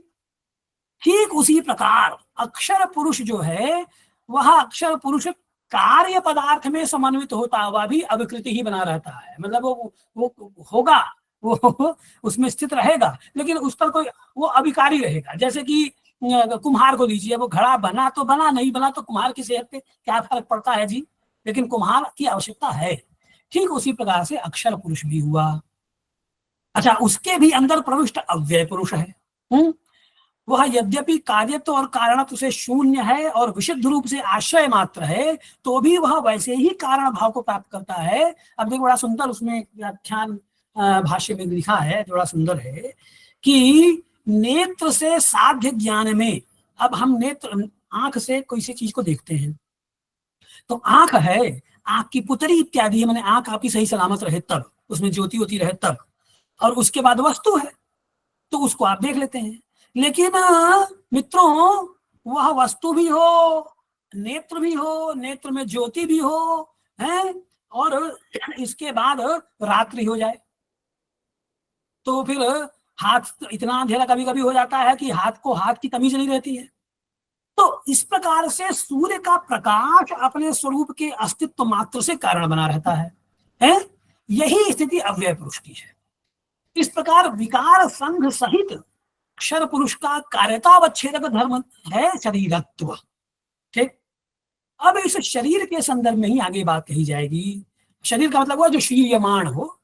ठीक उसी प्रकार अक्षर पुरुष जो है, वह अक्षर पुरुष कार्य पदार्थ में समन्वित होता हुआ भी अविकृति ही बना रहता है। मतलब वो होगा, वो उसमें स्थित रहेगा, लेकिन उस पर कोई वो अविकारी रहेगा। जैसे कि कुम्हार को लीजिए, वो घड़ा बना तो बना, नहीं बना तो कुम्हार की सेहत पे क्या फर्क पड़ता है जी, लेकिन कुम्हार की आवश्यकता है। ठीक उसी प्रकार से अक्षर पुरुष भी हुआ। अच्छा, उसके भी अंदर प्रविष्ट अव्यय पुरुष है। वह यद्यपि कार्यत्व और कारणत्व से शून्य है और विशुद्ध रूप से आश्रय मात्र है, तो भी वह वैसे ही कारण भाव को प्राप्त करता है। अब देखो, बड़ा सुंदर उसमें व्याख्यान भाष्य में लिखा है, बड़ा सुंदर है कि नेत्र से साध्य ज्ञान में, अब हम नेत्र आंख से कोई सी चीज को देखते हैं, तो आंख है, आंख की पुतरी इत्यादि है, मैंने आंख आपकी सही सलामत रहे तब, उसमें ज्योति होती रहे तब, और उसके बाद वस्तु है तो उसको आप देख लेते हैं। लेकिन मित्रों, वह वस्तु भी हो, नेत्र भी हो, नेत्र में ज्योति भी हो, है, और इसके बाद रात्रि हो जाए, तो फिर हाथ इतना अंधेरा कभी कभी हो जाता है कि हाथ को हाथ की तमीज नहीं रहती है। तो इस प्रकार से सूर्य का प्रकाश अपने स्वरूप के अस्तित्व मात्र से कारण बना रहता है? यही स्थिति अव्यय पुरुष की है। इस प्रकार विकार संघ सहित अक्षर पुरुष का कार्यतावच्छेदक धर्म है शरीरत्व। ठीक, अब इस शरीर के संदर्भ में ही आगे बात कही जाएगी। शरीर का मतलब हुआ जो शीर्यमाण हो,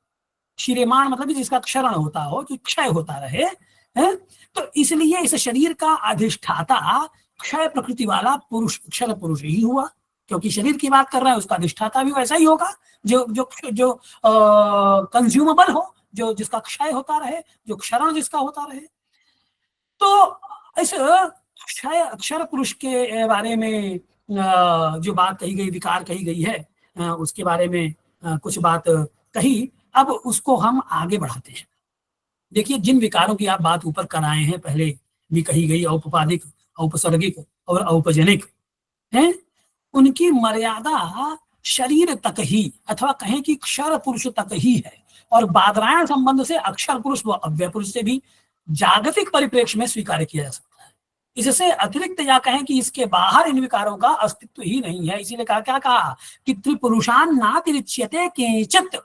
शीर्यमाण मतलब जिसका क्षरण होता हो, जो क्षय होता रहे, है? तो इसलिए इस शरीर का अधिष्ठाता क्षय प्रकृति वाला पुरुष क्षर पुरुष ही हुआ, क्योंकि शरीर की बात कर रहा है, उसका अधिष्ठाता भी वैसा ही होगा जो जो जो कंज्यूमेबल हो, जो जिसका क्षय होता रहे, जो क्षरण जिसका होता रहे। तो इस क्षय अक्षर पुरुष के बारे में जो बात कही गई, विकार कही गई है, उसके बारे में कुछ बात कही। अब उसको हम आगे बढ़ाते हैं। देखिए, जिन विकारों की आप बात ऊपर कराए हैं, पहले भी कही गई, औपपादिक, औपसर्गिक और औपजनिक हैं, उनकी मर्यादा शरीर तक ही, अथवा कहें कि क्षर पुरुष तक ही है, और बादरायण संबंध से अक्षर पुरुष व अव्यय पुरुष से भी जागतिक परिप्रेक्ष्य में स्वीकार किया जा सकता है। इससे अतिरिक्त या कहें कि इसके बाहर इन विकारों का अस्तित्व ही नहीं है। इसीलिए कहा, क्या कहा कि त्रिपुरुषान नातिरिच्यते केचित्,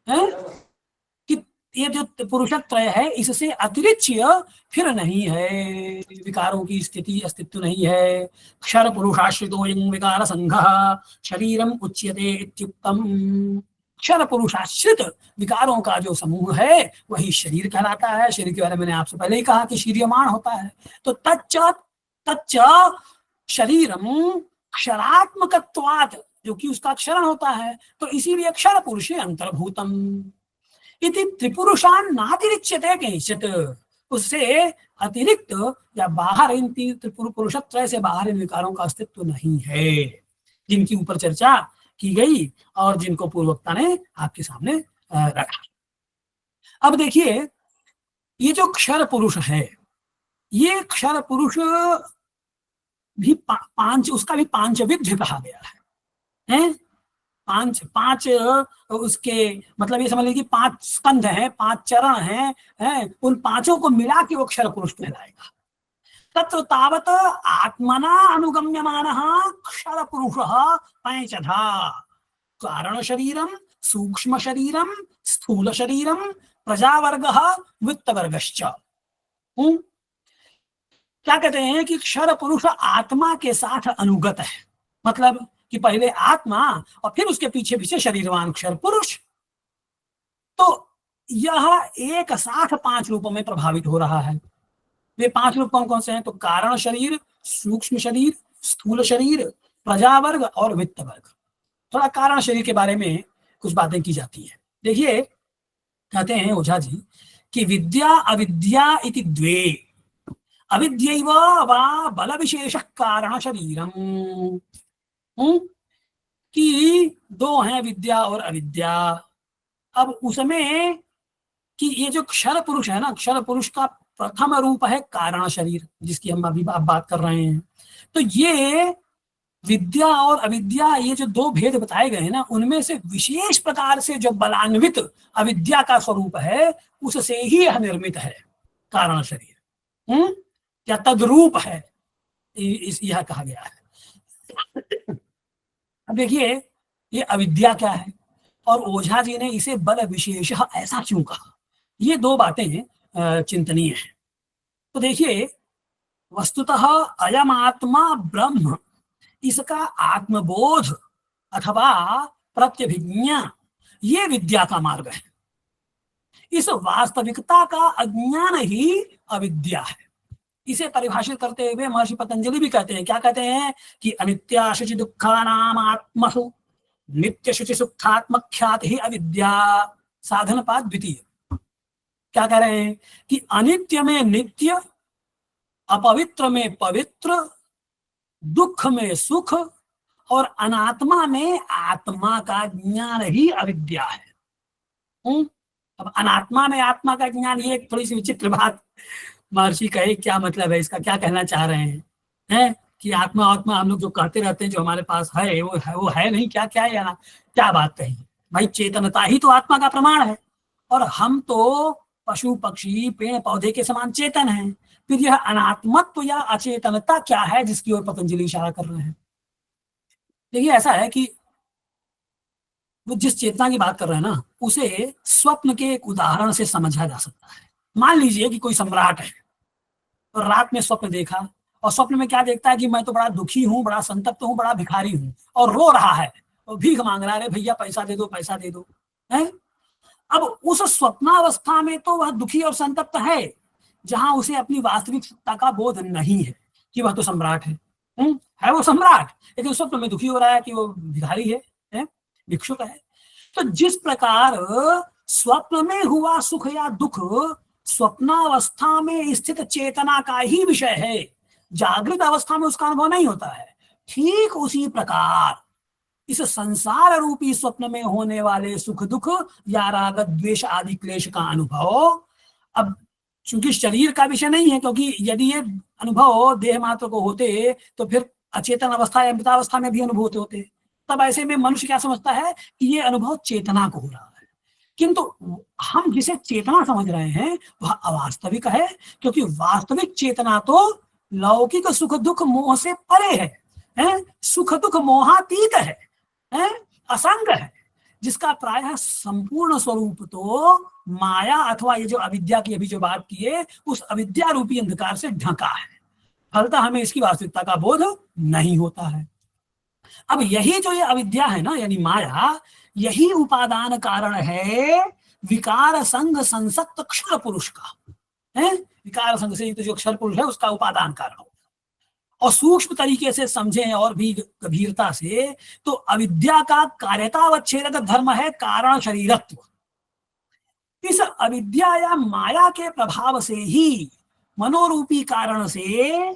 कि ये जो पुरुषत्रय है इससे अतिरिच्य फिर नहीं है, विकारों की स्थिति अस्तित्व नहीं है। क्षर पुरुषाश्रितो यं विकार संघः शरीरम उच्यते इत्युक्तम। क्षर पुरुषाश्रित विकारों का जो समूह है वही शरीर कहलाता है। शरीर के बारे में मैंने आपसे पहले ही कहा कि शीर्यमाण होता है। तो तच्च शरीरम क्षरात्मकत्वात्, जो कि उसका क्षरण होता है, तो इसीलिए अक्षर पुरुषे अंतर्भूतम इति त्रिपुरुषान नातिरिच्यते केचित्, उससे अतिरिक्त या बाहर इन त्रिपुरुषत्रय से बाहर इन विकारों का अस्तित्व नहीं है, जिनकी ऊपर चर्चा की गई और जिनको पूर्ववक्ता ने आपके सामने रखा। अब देखिए, ये जो क्षर पुरुष है, ये क्षर पुरुष भी उसका भी पांचविध्य कहा गया है। पांच पांच उसके मतलब ये समझ लीजिए 5 स्कंध हैं, 5 चरण हैं, उन पांचों को मिला के वो अक्षर पुरुष कहलाएगा। तत्र तावत आत्मना अनुगम्यमानः अक्षर पुरुषः पंचधा कारण शरीरम, सूक्ष्म शरीरम, स्थूल शरीरम, प्रजावर्गः, वित्तवर्गश्च। क्या कहते हैं कि क्षर पुरुष आत्मा के साथ अनुगत है, मतलब कि पहले आत्मा और फिर उसके पीछे पीछे शरीरवान क्षर पुरुष। तो यह एक साथ 5 रूपों में प्रभावित हो रहा है। वे 5 रूप कौन कौन से हैं? तो कारण शरीर, सूक्ष्म शरीर, स्थूल शरीर, प्रजावर्ग और वित्त वर्ग। थोड़ा कारण शरीर के बारे में कुछ बातें की जाती है। देखिए, कहते हैं ओझा जी कि विद्या अविद्या इति द्वे, अविद्यैव वा बल विशेष कारण शरीरम, कि 2 हैं विद्या और अविद्या। अब उसमें कि ये जो क्षर पुरुष है ना, क्षर पुरुष का प्रथम रूप है कारण शरीर, जिसकी हम अभी बात कर रहे हैं। तो ये विद्या और अविद्या, ये जो 2 भेद बताए गए हैं ना, उनमें से विशेष प्रकार से जो बलान्वित अविद्या का स्वरूप है, उससे ही यह निर्मित है कारण शरीर, या तद्रूप है, यह कहा गया है। अब देखिए, ये अविद्या क्या है और ओझा जी ने इसे बल विशेष ऐसा क्यों कहा, ये 2 बातें चिंतनीय है। तो देखिए, वस्तुतः अयम आत्मा ब्रह्म, इसका आत्मबोध अथवा प्रत्यभिज्ञा, ये विद्या का मार्ग है। इस वास्तविकता का अज्ञान ही अविद्या है। इसे परिभाषित करते हुए महर्षि पतंजलि भी कहते हैं, क्या कहते हैं कि अनित्या शुचि दुःखानाम आत्मसु नित्य शुचि सुखात्मक ख्याति ही अविद्या, साधन पाद द्वितीय। क्या कह रहे हैं कि अनित्य में नित्य, अपवित्र में पवित्र, दुख में सुख और अनात्मा में आत्मा का ज्ञान ही अविद्या है। अब अनात्मा में आत्मा का ज्ञान, ये एक थोड़ी सी विचित्र बात महर्षि कहे, क्या मतलब है इसका, क्या कहना चाह रहे हैं कि आत्मा आत्मा हम लोग जो कहते रहते हैं, जो हमारे पास है वो है नहीं, क्या क्या है, या ना क्या बात कही भाई। चेतनता ही तो आत्मा का प्रमाण है, और हम तो पशु पक्षी पेड़ पौधे के समान चेतन हैं। फिर यह अनात्मत्व या अचेतनता क्या है जिसकी ओर पतंजलि इशारा कर रहे हैं? देखिए, ऐसा है कि वो जिस चेतना की बात कर रहे हैं ना, उसे स्वप्न के एक उदाहरण से समझा जा सकता है। मान लीजिए कि कोई सम्राट है और रात में स्वप्न देखा, और स्वप्न में क्या देखता है कि मैं तो बड़ा दुखी हूँ, बड़ा संतप्त हूँ, बड़ा भिखारी हूँ, और रो रहा है और भीख मांग रहा है, भैया पैसा दे दो, पैसा दे दो, है। अब उस स्वप्नावस्था में तो वह दुखी और संतप्त है, जहां उसे अपनी वास्तविक सत्ता का बोध नहीं है कि वह तो सम्राट है वो सम्राट, लेकिन स्वप्न में दुखी हो रहा है कि वो भिखारी है, भिक्षुक है। तो जिस प्रकार स्वप्न में हुआ सुख या दुख स्वप्नावस्था में स्थित चेतना का ही विषय है, जागृत अवस्था में उसका अनुभव नहीं होता है, ठीक उसी प्रकार इस संसार रूपी स्वप्न में होने वाले सुख दुख या राग द्वेष आदि क्लेश का अनुभव, अब चूंकि शरीर का विषय नहीं है, क्योंकि यदि ये अनुभव देह मात्र को होते तो फिर अचेतन अवस्था या मृतावस्था में भी अनुभव होते। तब ऐसे में मनुष्य क्या समझता है कि ये अनुभव चेतना को हो रहा है, किंतु हम जिसे चेतना समझ रहे हैं वह अवास्तविक है, क्योंकि वास्तविक चेतना तो लौकिक सुख दुख मोह से परे है, सुख दुख मोहातीत है, असंग है, जिसका प्रायः संपूर्ण स्वरूप तो माया अथवा ये जो अविद्या की अभी जो बात की है, उस अविद्या रूपी अंधकार से ढका है। फलतः हमें इसकी वास्तविकता का बोध नहीं होता है। अब यही जो ये अविद्या है ना, यानी माया, यही उपादान कारण है विकार संग संसक्त क्षर पुरुष का, है। विकार संग से जो क्षर पुरुष है उसका उपादान कारण हो। और सूक्ष्म तरीके से समझें और भी गंभीरता से, तो अविद्या का कार्यतावच्छेदक धर्म है कारण शरीरत्व। इस अविद्या या माया के प्रभाव से ही मनोरूपी कारण से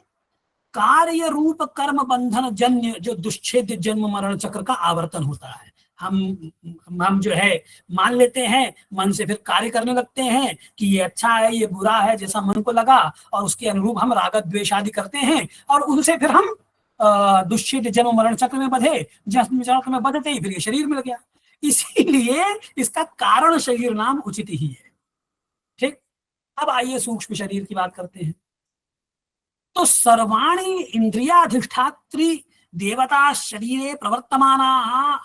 कार्य रूप कर्म बंधन जन्य जो दुष्छेद जन्म मरण चक्र का आवर्तन होता है। हम जो है मान लेते हैं, मन से फिर कार्य करने लगते हैं कि ये अच्छा है, ये बुरा है, जैसा मन को लगा, और उसके अनुरूप हम राग द्वेष आदि करते हैं, और उनसे फिर हम दुष्चित जन्म मरण चक्र में बधे, जन्म चक्र में बधते ही फिर ये शरीर मिल गया, इसीलिए इसका कारण शरीर नाम उचित ही है। ठीक, अब आइए सूक्ष्म शरीर की बात करते हैं। तो सर्वाणी इंद्रियाधिष्ठात्री देवता शरीरे प्रवर्तमाना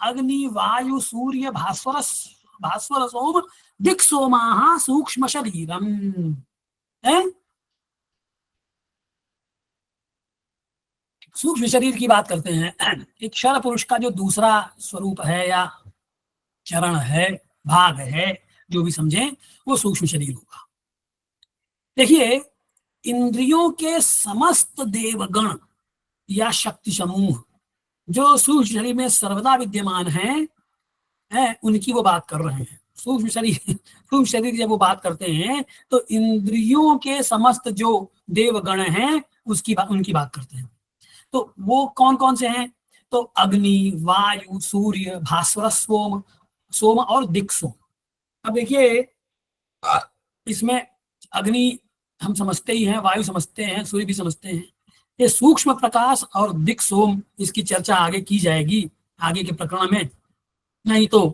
अग्नि वायु सूर्य भास्वर सोम दिक्सोमा सूक्ष्म शरीरम है। सूक्ष्म शरीर की बात करते हैं। एक क्षर पुरुष का जो दूसरा स्वरूप है या चरण है, भाग है, जो भी समझें, वो सूक्ष्म शरीर होगा। देखिए, इंद्रियों के समस्त देवगण या शक्ति समूह जो सूक्ष्म शरीर में सर्वदा विद्यमान हैं, उनकी वो बात कर रहे हैं। सूक्ष्म शरीर जब वो बात करते हैं तो इंद्रियों के समस्त जो देवगण हैं उनकी बात करते हैं। तो वो कौन कौन से हैं? तो अग्नि, वायु, सूर्य, भास्वर, सोम और दिक्सोम। अब देखिए, इसमें अग्नि हम समझते ही हैं, वायु समझते हैं, सूर्य भी समझते हैं। ये सूक्ष्म प्रकाश और दिक्सोम, इसकी चर्चा आगे की जाएगी आगे के प्रकरण में, नहीं तो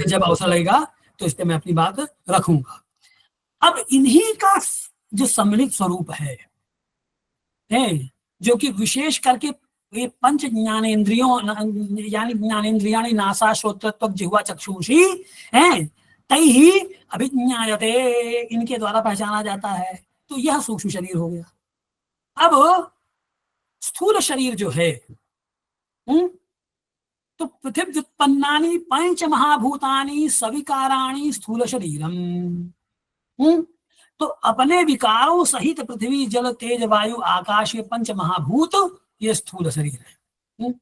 जब अवसर लगेगा तो इस पे मैं अपनी बात रखूंगा। अब इन्हीं का जो सम्मिलित स्वरूप है, जो कि विशेष करके ये पंच ज्ञानेन्द्रियों यानी ज्ञानेन्द्रियाणि नासा श्रोत्र त्वक जिह्वा चक्षुषी हैं, तैहि अभिज्ञायते, इनके द्वारा पहचाना जाता है। तो यह सूक्ष्म शरीर हो गया। अब स्थूल शरीर जो है, तो पृथ्वी उत्पन्नानि पंच महाभूतानि सविकाराणि स्थूल शरीरम। तो अपने विकारों सहित पृथ्वी जल तेज वायु आकाश, ये पंच महाभूत, ये स्थूल शरीर है।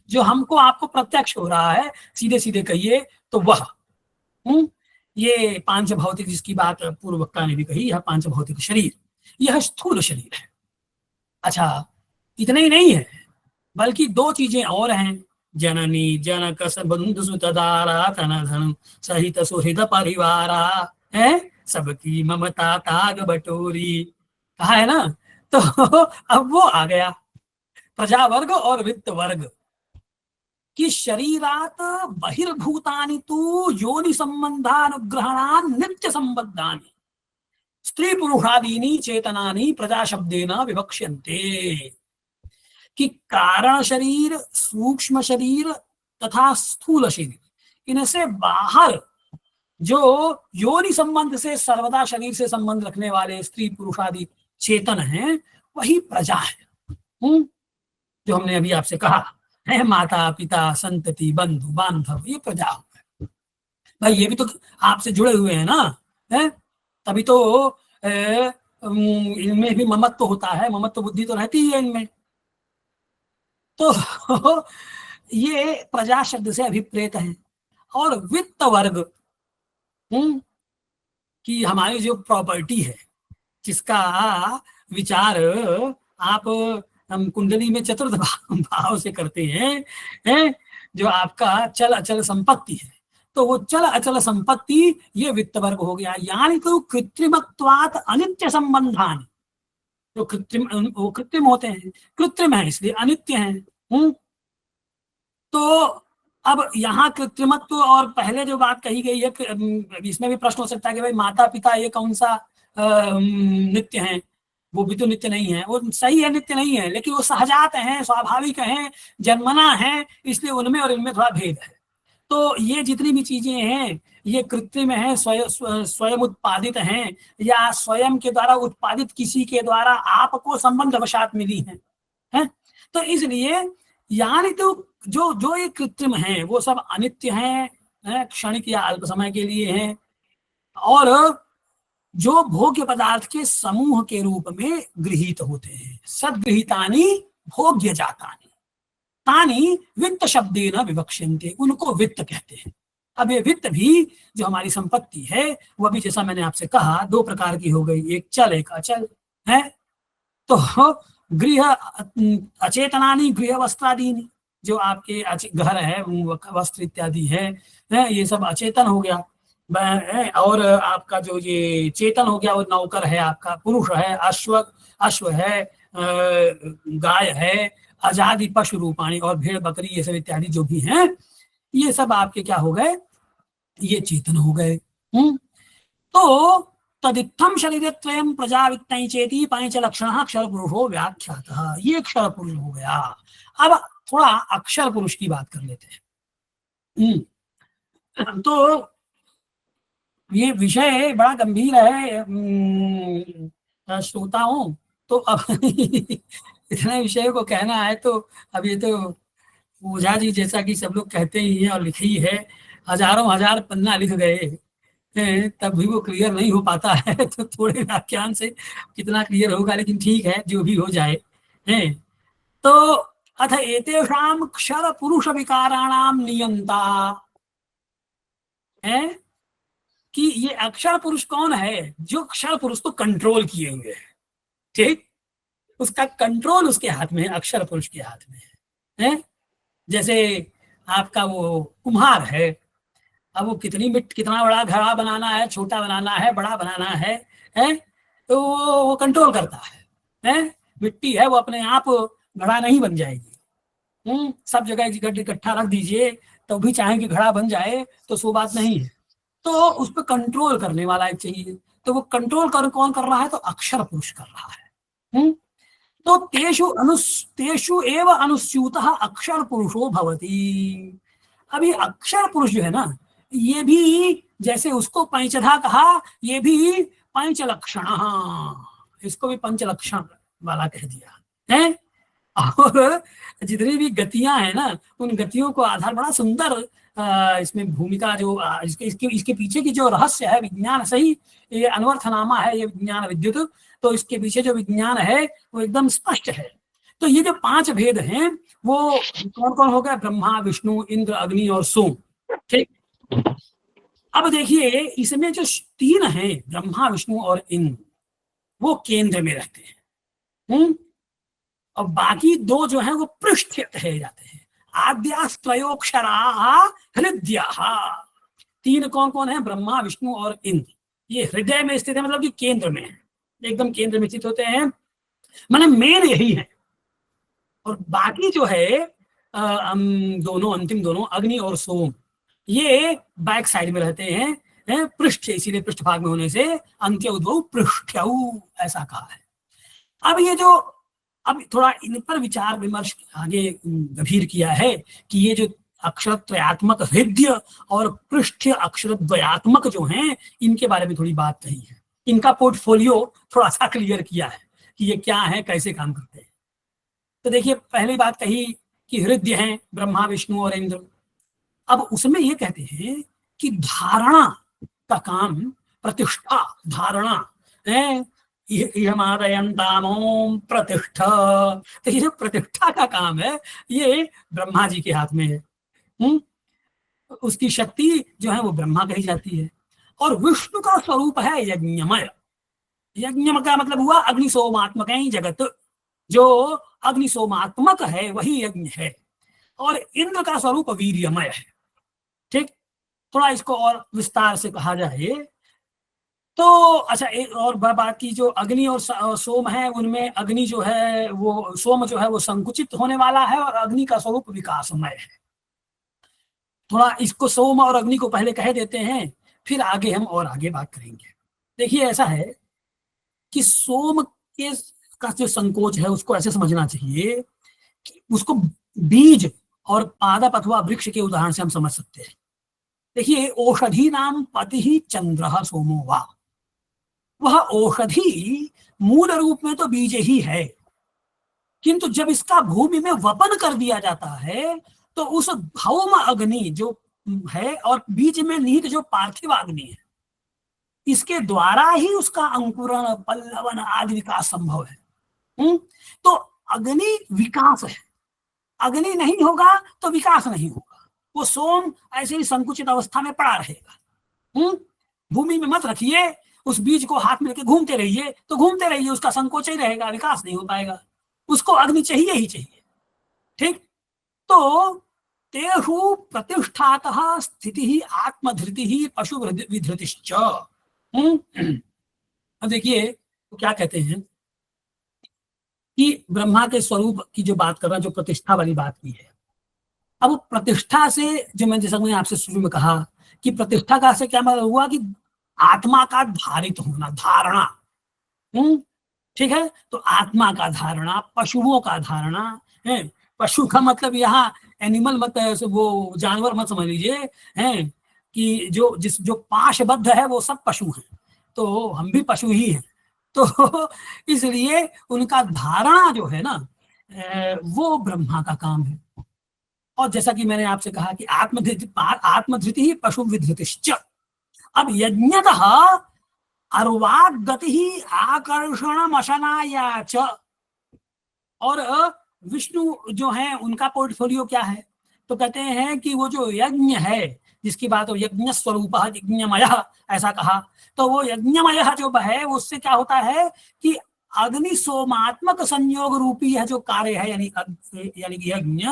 जो हमको आपको प्रत्यक्ष हो रहा है, सीधे सीधे कहिए तो वह ये पांच भौतिक, जिसकी बात पूर्व वक्ता ने भी कही, यह पांच भौतिक शरीर, यह स्थूल शरीर है। अच्छा, इतना ही नहीं है, बल्कि दो चीजें और हैं। जननी जनक बंधु सुतदारा तन धन सहित सुहृद परिवारा है, सबकी ममता ताग बटोरी, कहा है ना। तो अब वो आ गया, प्रजा वर्ग और वित्त वर्ग कि शरीरात बहिर्भूतानि तु योनि संबंधानुग्रहणान् नित्य संबद्धानि स्त्री पुरुषादीनि चेतनानि प्रजा शब्देन विवक्ष्यन्ते। कि कारण शरीर, सूक्ष्म शरीर तथा स्थूल शरीर, इनसे बाहर जो योनि संबंध से सर्वदा शरीर से संबंध रखने वाले स्त्री पुरुष आदि चेतन हैं, वही प्रजा है। जो हमने अभी आपसे कहा है, माता पिता संतति बंधु बांधव, ये प्रजा हो गए भाई। ये भी तो आपसे जुड़े हुए हैं ना, है? तभी तो इनमें भी ममत्व होता है, ममत्व बुद्धि तो रहती है इनमें। तो ये प्रजा शब्द से अभिप्रेत है। और वित्त वर्ग कि हमारी जो प्रॉपर्टी है, जिसका विचार आप कुंडली में चतुर्थ भाव से करते हैं, जो आपका चल अचल संपत्ति है, तो वो चल अचल संपत्ति ये वित्त वर्ग हो गया। यानी तो कृत्रिमत्वात् अनित्य संबंधानि, जो वो कृत्रिम होते हैं, कृत्रिम है इसलिए अनित्य हैं। तो अब यहाँ कृत्रिमत्व और पहले जो बात कही गई है, इसमें भी प्रश्न हो सकता है कि भाई माता पिता ये कौन सा नित्य हैं? वो भी तो नित्य नहीं है। वो सही है, नित्य नहीं है, लेकिन वो सहजात हैं, स्वाभाविक हैं, जन्मना है, इसलिए उनमें और इनमें थोड़ा भेद है। तो ये जितनी भी चीजें हैं ये कृत्रिम है, स्वयं उत्पादित हैं, या स्वयं के द्वारा उत्पादित किसी के द्वारा आपको संबंध वशात मिली है? तो इसलिए यानी तो जो ये कृत्रिम हैं वो सब अनित्य हैं, क्षणिक या अल्प समय के लिए हैं, और जो भोग्य पदार्थ के समूह के रूप में गृहीत होते हैं। सद्गृहीतानि भोग्य जातानि तानि वित्त शब्देन विवक्ष्यन्ते, उनको वित्त कहते हैं। अब ये वित्त भी जो हमारी संपत्ति है, वह भी जैसा मैंने आपसे कहा दो प्रकार की हो गई, एक चल एक अचल है। तो गृह अचेतनानि गृह वस्त्रादीनि, जो आपके घर है, वस्त्र इत्यादि है, ये सब अचेतन हो गया। और आपका जो ये चेतन हो गया वो नौकर है, आपका पुरुष है, अश्व है, गाय है, आजादी पशु रूपाणी और भेड़ बकरी ये सब इत्यादि जो भी हैं, ये सब आपके क्या हो गए, ये चेतन हो गए। तो तदित्थम शरीरत्वयं प्रजावित्तै चेति पंच लक्षण अक्षर पुरुषो व्याख्यातः, ये अक्षर पुरुष हो गया। अब थोड़ा अक्षर पुरुष की बात कर लेते हैं। तो ये विषय बड़ा गंभीर है श्रोताओं, तो अब इतने विषय को कहना है तो अब ये तो ओझा जी जैसा कि सब लोग कहते ही हैं और लिखे ही है, हजारों हजार पन्ना लिख गए हैं, तब भी वो क्लियर नहीं हो पाता है। तो थोड़े व्याख्यान से कितना क्लियर होगा, लेकिन ठीक है जो भी हो जाए हैं। तो अथ एतेषां क्षर पुरुष विकाराणाम नियंता है कि ये अक्षर पुरुष कौन है, जो अक्षर पुरुष को कंट्रोल किए हुए है, ठीक, उसका कंट्रोल उसके हाथ में है, अक्षर पुरुष के हाथ में है। जैसे आपका वो कुम्हार है, अब वो कितना बड़ा घड़ा बनाना है, छोटा बनाना है, बड़ा बनाना है, तो वो कंट्रोल करता है। मिट्टी है वो अपने आप घड़ा नहीं बन जाएगी। सब जगह इकट्ठा रख दीजिए तो भी चाहे कि घड़ा बन जाए तो सो बात नहीं है। तो उस पर कंट्रोल करने वाला एक चाहिए, तो वो कंट्रोल कौन कर रहा है, तो अक्षर पुरुष कर रहा है। तो तेषु एव अनुस्यूतः अक्षर पुरुषो भवति। अभी अक्षर पुरुष जो है ना, ये भी जैसे उसको पंचधा कहा, ये भी पंचलक्षण, इसको भी पंचलक्षण वाला कह दिया है। और जितनी भी गतियां हैं ना, उन गतियों को आधार बड़ा सुंदर इसमें भूमिका जो इसके पीछे की जो रहस्य है, विज्ञान सही, ये अनवर्थनामा है, ये विज्ञान विद्युत, तो इसके पीछे जो विज्ञान है वो एकदम स्पष्ट है। तो ये जो 5 भेद हैं वो कौन कौन हो गए, ब्रह्मा, विष्णु, इंद्र, अग्नि और सोम, ठीक। अब देखिए इसमें जो 3 हैं, ब्रह्मा, विष्णु और इंद्र, वो केंद्र में रहते हैं। और बाकी 2 जो हैं वो पृष्ठ कहे जाते हैं। आद्यास्त्रयोक्षरा हृदयः, 3 कौन कौन है, ब्रह्मा, विष्णु और इंद्र, ये हृदय में स्थित है, मतलब कि केंद्र में है, एकदम केंद्र में स्थित होते हैं, माने मेन यही है। और बाकी जो है दोनों अंतिम दोनों अग्नि और सोम, ये बैक साइड में रहते हैं, पृष्ठ, इसीलिए पृष्ठभाग में होने से अंत्य उद्भव पृष्ठ्यौ ऐसा कहा है। अब ये जो अब थोड़ा इन पर विचार विमर्श आगे गंभीर किया है कि ये जो अक्षर त्रयात्मक हृदय और पृष्ठ अक्षर द्वयात्मक जो हैं, इनके बारे में थोड़ी बात कही है, इनका पोर्टफोलियो थोड़ा सा क्लियर किया है कि ये क्या है, कैसे काम करते हैं। तो देखिए पहली बात कही कि हृदय हैं ब्रह्मा, विष्णु और इंद्र। अब उसमें ये कहते हैं कि धारणा का काम, प्रतिष्ठा, धारणा है, प्रतिष्ठा, तो ये जो प्रतिष्ठा का काम है ये ब्रह्मा जी के हाथ में है। उसकी शक्ति जो है वो ब्रह्मा कही जाती है। और विष्णु का स्वरूप है यज्ञमय। यज्ञ का मतलब हुआ अग्निसोमात्मक जगत, जो अग्निसोमात्मक है वही यज्ञ है। और इंद्र का स्वरूप वीर्यमय है, ठीक। थोड़ा इसको और विस्तार से कहा जाए तो अच्छा, एक और बात की, जो अग्नि और सोम है उनमें अग्नि जो है वो, सोम जो है वो संकुचित होने वाला है और अग्नि का स्वरूप विकासमय है। थोड़ा इसको सोम और अग्नि को पहले कह देते हैं, फिर आगे हम और आगे बात करेंगे। देखिए ऐसा है कि सोम के का जो संकोच है उसको ऐसे समझना चाहिए कि उसको बीज और पादप अथवा वृक्ष के उदाहरण से हम समझ सकते हैं। देखिए औषधि नाम पति ही चंद्र सोमो वा, वह औषधि मूल रूप में तो बीज ही है, किंतु जब इसका भूमि में वपन कर दिया जाता है तो उस भौम अग्नि जो है और बीज में निहित जो पार्थिव अग्नि है, इसके द्वारा ही उसका अंकुरण, पल्लवन आदि विकास संभव है। तो अग्नि विकास है, अग्नि नहीं होगा तो विकास नहीं होगा। वो सोम ऐसे ही संकुचित अवस्था में पड़ा रहेगा। भूमि में मत रखिए, उस बीज को हाथ में लेके घूमते रहिए, तो घूमते रहिए, उसका संकोच ही रहेगा, विकास नहीं हो पाएगा। उसको अग्नि चाहिए ही चाहिए, ठीक। तो तेषु प्रतिष्ठातः स्थितिः आत्मधृतिः पशु विधृतिश्च। अब देखिए तो क्या कहते हैं कि ब्रह्मा के स्वरूप की जो बात कर रहा है, जो प्रतिष्ठा वाली बात की है। अब प्रतिष्ठा से जो मैं जैसा मैंने आपसे शुरू में कहा कि प्रतिष्ठा का से क्या मतलब हुआ कि आत्मा का धारित होना, धारणा। ठीक है, तो आत्मा का धारणा, पशुओं का धारणा है। पशु का मतलब यहाँ एनिमल मत, वो जानवर मत समझ लीजिए हैं कि जो पाशबद्ध है वो सब पशु हैं, तो हम भी पशु ही हैं। तो इसलिए उनका धारणा जो है ना वो ब्रह्मा का काम है। और जैसा कि मैंने आपसे कहा कि आत्मधृति ही पशु विधृतिश्च। अब यज्ञतः अर्वाग गति आकर्षण अशनाया च। और विष्णु जो है उनका पोर्टफोलियो क्या है, तो कहते हैं कि वो जो यज्ञ है जिसकी बात हो, यज्ञ स्वरूप यज्ञमय ऐसा कहा, तो वो यज्ञमय जो है उससे क्या होता है कि अग्नि सोमात्मक संयोग रूपी है जो कार्य है, यानी कि यज्ञ,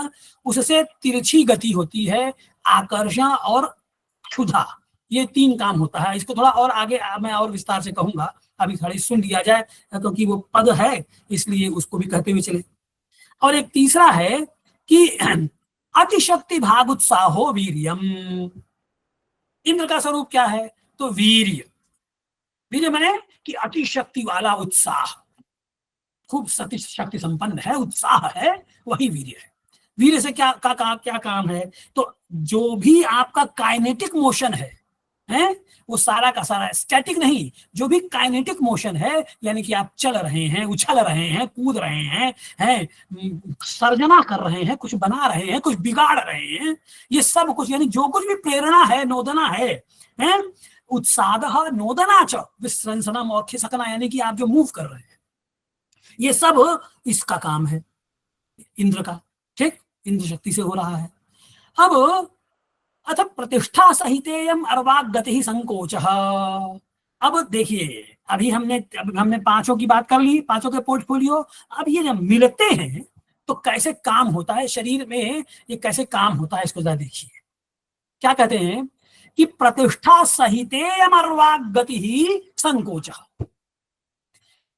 उससे तिरछी गति होती है, आकर्षण और क्षुधा, ये तीन काम होता है। इसको थोड़ा और आगे मैं और विस्तार से कहूंगा, अभी खाली सुन लिया जाए क्योंकि वो पद है इसलिए उसको भी कहते हुए चले। और एक तीसरा है कि अतिशक्ति भाग उत्साहो वीर्यम। इंद्र का स्वरूप क्या है, तो वीर्य। वीर्य माने कि अतिशक्ति वाला उत्साह, खूब शक्ति संपन्न है, उत्साह है, वही वीर्य है। वीर्य से क्या काम है, तो जो भी आपका काइनेटिक मोशन है वो सारा का सारा, स्टैटिक नहीं, जो भी काइनेटिक मोशन है, यानी कि आप चल रहे हैं, उछल रहे हैं, कूद रहे हैं, सर्जना कर रहे हैं, कुछ बना रहे हैं, कुछ बिगाड़ रहे हैं, ये सब कुछ, यानी जो कुछ भी प्रेरणा है, नोदना है, उत्साह नोदना च विसृंसना मौख्य सकना, यानी कि आप जो मूव कर रहे हैं, ये सब इसका काम है इंद्र का। ठीक, इंद्र शक्ति से हो रहा है। अब अथ प्रतिष्ठा सहितेयम अर्वाग गति संकोच। अब देखिए, अभी हमने पांचों की बात कर ली, पांचों के पोर्टफोलियो। अब ये जब मिलते हैं तो कैसे काम होता है शरीर में, ये कैसे काम होता है, इसको जरा देखिए। क्या कहते हैं कि प्रतिष्ठा सहितेयम अर्वाग गति ही संकोच।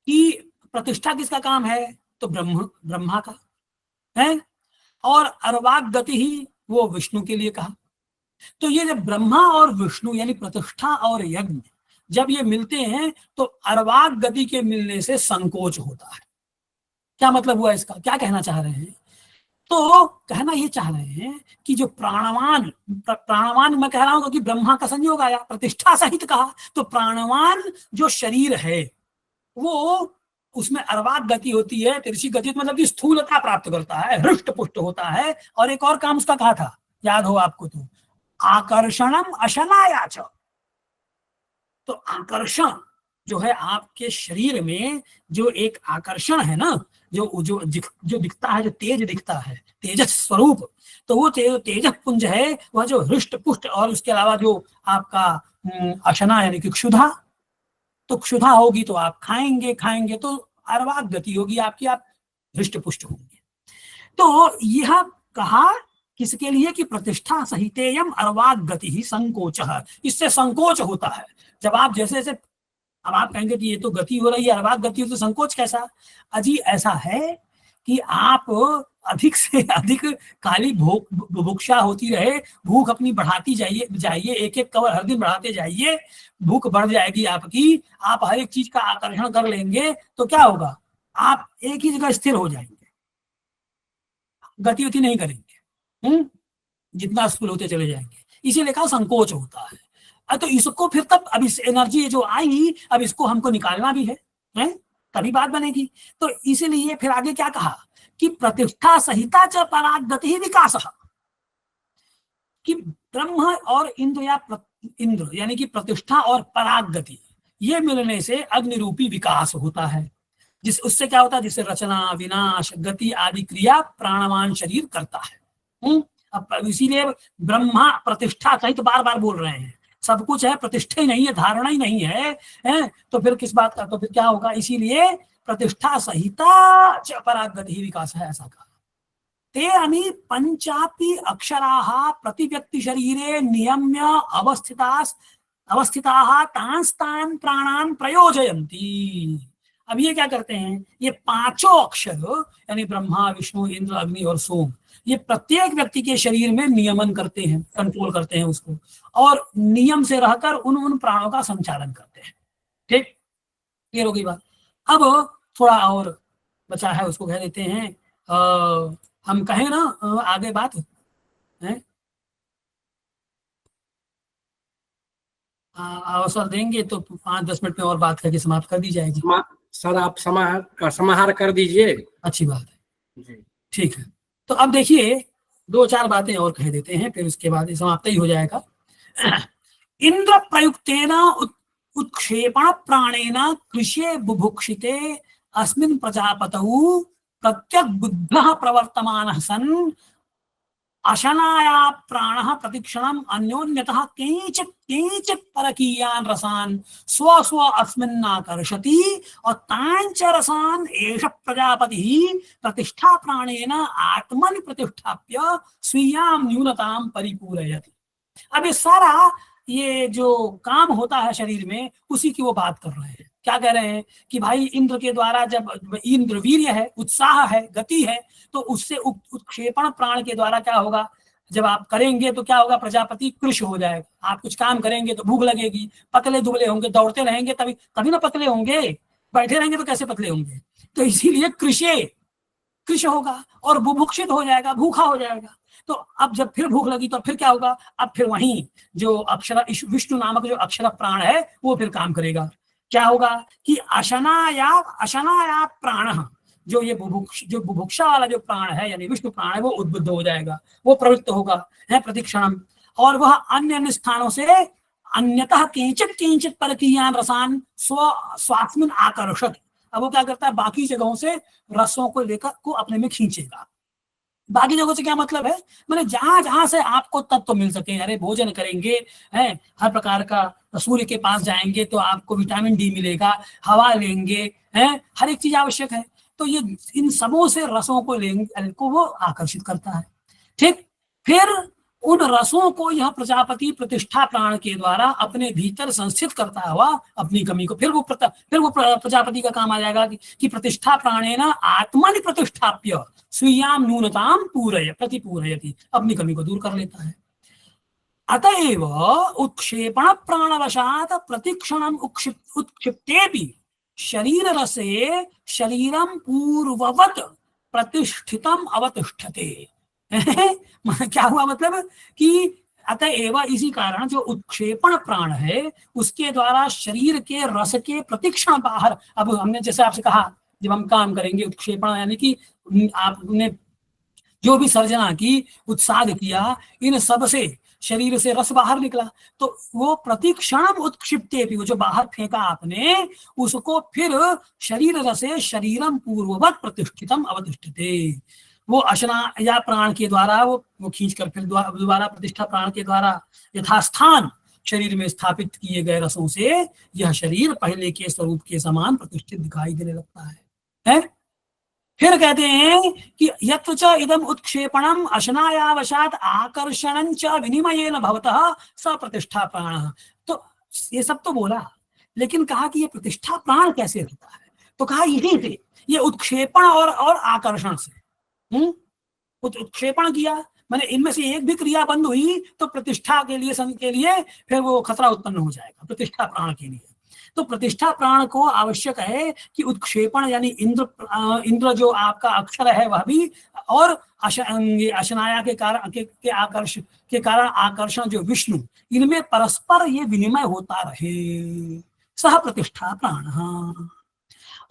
कि प्रतिष्ठा किसका काम है, तो ब्रह्मा का है, और अर्वाग गति ही वो विष्णु के लिए कहा। तो ये जब ब्रह्मा और विष्णु यानी प्रतिष्ठा और यज्ञ जब ये मिलते हैं तो अर्वाग गति के मिलने से संकोच होता है। क्या मतलब हुआ इसका, क्या कहना चाह रहे हैं, तो कहना ये चाह रहे हैं कि जो प्राणवान मैं कह रहा हूं क्योंकि ब्रह्मा का संयोग आया, प्रतिष्ठा सहित कहा, तो प्राणवान जो शरीर है वो, उसमें अर्वाग गति होती है, तिरछी गति मतलब कि स्थूलता प्राप्त करता है, हृष्ट पुष्ट होता है। और एक और काम उसका कहा था, याद हो आपको, तो आकर्षणम अशनायाच। तो आकर्षण जो है आपके शरीर में, जो एक आकर्षण है ना, जो दिखता है, जो तेज दिखता है, तेजस स्वरूप, तो वो तेजस पुंज है, वह जो हृष्ट पुष्ट, और उसके अलावा जो आपका अशना यानी कि क्षुधा, तो क्षुधा होगी तो आप खाएंगे तो अर्वाग गति होगी आपकी, आप हृष्ट पुष्ट होंगे। तो यह कहा किसके लिए कि प्रतिष्ठा सहितेयम अर्वाग गति ही संकोच, इससे संकोच होता है। जब आप जैसे जैसे, अब आप कहेंगे कि ये तो गति हो रही है, अर्वाग गति हो, तो संकोच कैसा? अजी ऐसा है कि आप अधिक से अधिक खाली बुभुक्षा होती रहे, भूख अपनी बढ़ाती जाइए, एक एक कवर हर दिन बढ़ाते जाइए, भूख बढ़ जाएगी आपकी, आप हर एक चीज का आकर्षण कर लेंगे, तो क्या होगा, आप एक ही जगह स्थिर हो जाएंगे, गतिविधि नहीं करेंगे, जितना स्कूल होते चले जाएंगे। इसीलिए कहा संकोच होता है। तो इसको फिर तब, अब इस एनर्जी जो आई, अब इसको हमको निकालना भी है, तभी बात बनेगी। तो इसीलिए फिर आगे क्या कहा कि प्रतिष्ठा सहिता च पराग गति विकास, कि ब्रह्म और इंद्र यानी कि प्रतिष्ठा और पराग गति, ये मिलने से अग्नि रूपी विकास होता है, उससे क्या होता है, जिससे रचना, विनाश, गति आदि क्रिया प्राणवान शरीर करता है। अब इसीलिए ब्रह्मा प्रतिष्ठा सहित बार बार बोल रहे हैं, सब कुछ है, प्रतिष्ठा ही नहीं है, धारणा ही नहीं है, तो फिर किस बात का, तो फिर क्या होगा, इसीलिए प्रतिष्ठा सहिता च पराग गति विकास है, ऐसा कहा। ते अनि पंचापि अक्षराः प्रतिव्यक्ति शरीरे नियम्य अवस्थिताः तांस्तान प्राणान प्रयोजयन्ति। अब ये क्या करते हैं, ये पांचों अक्षर यानी ब्रह्मा विष्णु इंद्र अग्नि और सोम, ये प्रत्येक व्यक्ति के शरीर में नियमन करते हैं, कंट्रोल करते हैं उसको, और नियम से रहकर उन प्राणों का संचालन करते हैं। ठीक, क्लियर हो गई बात। अब थोड़ा और बचा है, उसको कह देते हैं हम कहें ना आगे बात है, अवसर देंगे तो 5-10 मिनट में और बात करके समाप्त कर दी जाएगी। सर आप समाहार कर दीजिए। अच्छी बात है जी, ठीक है। तो अब देखिए 2-4 बातें और कह देते हैं, फिर उसके बाद समाप्त ही हो जाएगा। इंद्र प्रयुक्तेन उत्क्षेपण प्राणेन कृष्ये बुभुक्षिते अस्मिन् प्रजापतौ प्रत्यक बुद्धः प्रवर्तमानः सन् अशनाया प्राणः प्रतिक्षणम् अन्योन्यतः केचित् परकीयान् रसान् स्व अस्मिन्नाकर्षति और तांच रसान् एष प्रजापतिः प्रतिष्ठा प्राणेन आत्मनि प्रतिष्ठाप्य स्वीयां न्यूनतां परिपूरयति। अब ये सारा ये जो काम होता है शरीर में, उसी की वो बात कर रहे हैं। क्या कह रहे हैं कि भाई इंद्र के द्वारा, जब इंद्र वीर्य है, उत्साह है, गति है, तो उससे उत्क्षेपण प्राण के द्वारा क्या होगा, जब आप करेंगे तो क्या होगा, प्रजापति कृश हो जाएगा। आप कुछ काम करेंगे तो भूख लगेगी, पतले दुबले होंगे, दौड़ते रहेंगे तभी ना पतले होंगे, बैठे रहेंगे तो कैसे पतले होंगे। तो इसीलिए कृश होगा और बुभुक्षित हो जाएगा, भूखा हो जाएगा। तो अब जब फिर भूख लगी तो फिर क्या होगा, अब फिर वहीं जो अक्षर विष्णु नामक जो अक्षर प्राण है वो फिर काम करेगा। क्या होगा कि अशनाया प्राण, जो ये बुभुक्षा वाला जो प्राण है यानी विष्णु प्राण है, वो उद्बुद्ध हो जाएगा, वो प्रवृत्त होगा है प्रतिक्षणम, और वह अन्य स्थानों से अन्यतः किंचित परकीयान रसान स्वास्मिन आकर्षक। अब वो क्या करता है, बाकी जगहों से रसों को लेकर को अपने में खींचेगा। बाकी जगहों से क्या मतलब है, मैंने जहां से आपको तत्व मिल सके, अरे भोजन करेंगे हैं, हर प्रकार का, सूर्य के पास जाएंगे तो आपको विटामिन डी मिलेगा, हवा लेंगे हैं, हर एक चीज आवश्यक है। तो ये इन सबों से रसों को लेंगे को वो आकर्षित करता है। ठीक, फिर उन रसों को यह प्रजापति प्रतिष्ठा प्राण के द्वारा अपने भीतर संस्थित करता हुआ अपनी कमी को, फिर वो प्रजापति का काम आ जाएगा कि प्रतिष्ठा प्राणेन आत्मनि प्रतिष्ठाप्य स्वीयाम न्यूनताम प्रतिपूरयति, अपनी कमी को दूर कर लेता है। अतएव उत्क्षेपण प्राणवशात प्रतिक्षणम उत्क्षिप्तेपि शरीर रसे शरीरम पूर्ववत प्रतिष्ठितम अवतिष्ठते। क्या हुआ, मतलब कि अतएव इसी कारण जो उत्क्षेपण प्राण है उसके द्वारा शरीर के रस के प्रतिक्षण बाहर, अब हमने जैसे आपसे कहा जब हम काम करेंगे उत्क्षेपण यानी कि आपने जो भी सर्जना की, उत्साद किया, इन सब से शरीर से रस बाहर निकला, तो वो प्रतिक्षण उत्क्षिप्ते भी, वो जो बाहर फेंका आपने उसको फिर शरीर रसे शरीरम पूर्ववत प्रतिष्ठितम अवतिष्ठते, वो अशना या प्राण के द्वारा वो खींचकर फिर दोबारा प्रतिष्ठा प्राण के द्वारा यथास्थान शरीर में स्थापित किए गए रसों से यह शरीर पहले के स्वरूप के समान प्रतिष्ठित दिखाई देने लगता है? फिर कहते हैं कि यत्र च इदम उत्क्षेपणम अशनायावशात आकर्षणं च विनिमयेन भवतः स प्रतिष्ठा प्राण। तो ये सब तो बोला, लेकिन कहा कि ये प्रतिष्ठा प्राण कैसे रहता है, तो कहा यही से, ये उत्क्षेपण और आकर्षण से। उत्क्षेपण किया मैंने, इनमें से एक भी क्रिया बंद हुई तो प्रतिष्ठा के लिए फिर वो खतरा उत्पन्न हो जाएगा प्रतिष्ठा प्राण के लिए। तो प्रतिष्ठा प्राण को आवश्यक है कि उत्क्षेपण यानी इंद्र जो आपका अक्षर है वह भी, और अशनाया के कारण आकर्षण जो विष्णु, इनमें परस्पर ये विनिमय होता रहे, सह प्रतिष्ठा प्राण।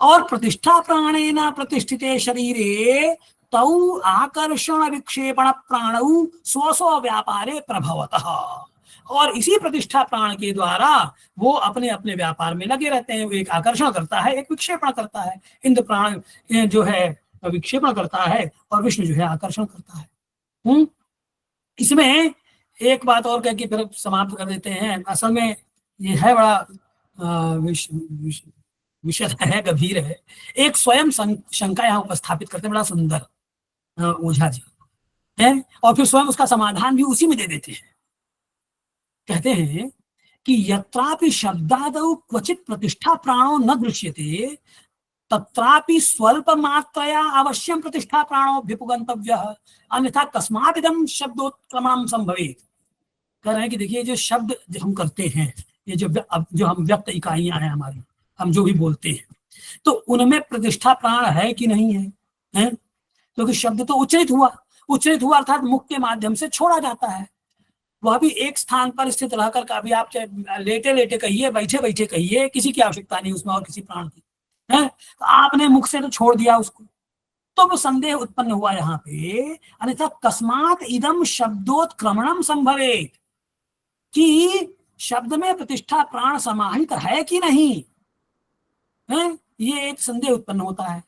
और प्रतिष्ठा प्राणेन प्रतिष्ठिते शरीरे तौ आकर्षण विक्षेपण प्राणौ स्व व्यापारे प्रभवतः, और इसी प्रतिष्ठा प्राण के द्वारा वो अपने अपने व्यापार में लगे रहते हैं। वो एक आकर्षण करता है, एक विक्षेपण करता है। इंद्र प्राण जो है विक्षेपण करता है और विष्णु जो है आकर्षण करता है। इसमें एक बात और कह के फिर समाप्त कर देते हैं। असल में ये है बड़ा विषय है, गंभीर है। एक स्वयं शंका यहाँ उपस्थापित करते हैं, बड़ा सुंदर ओझा जी। है, और फिर स्वयं उसका समाधान भी उसी में दे देते हैं। कहते हैं कि यत्रापि शब्दादौ क्वचित प्रतिष्ठा प्राणो न दृश्यते तत्रापि स्वल्प मात्रया अवश्यम प्रतिष्ठा प्राणोऽभ्युपगन्तव्यः अन्यथा कस्मात् इदं शब्दोत्क्रमणं संभवेत्। कह रहे हैं कि देखिए जो शब्द जो हम करते हैं, ये जो हम व्यक्त इकाइयां हैं हमारी, हम जो भी बोलते हैं, तो उनमें प्रतिष्ठा प्राण है कि नहीं है, हैं? क्योंकि शब्द तो उच्चरित हुआ अर्थात मुख के माध्यम से छोड़ा जाता है। वह भी एक स्थान पर स्थित रहकर, कभी आप चाहे लेटे लेटे कहिए, बैठे बैठे कहिए, किसी की आवश्यकता नहीं उसमें और किसी प्राण की, है? तो आपने मुख से तो छोड़ दिया उसको, तो वो संदेह उत्पन्न हुआ यहाँ पे, अन्यथा कस्मात् इदम शब्दोत्क्रमणम संभवेत्, कि शब्द में प्रतिष्ठा प्राण समाहित है कि नहीं, है? ये एक संदेह उत्पन्न होता है।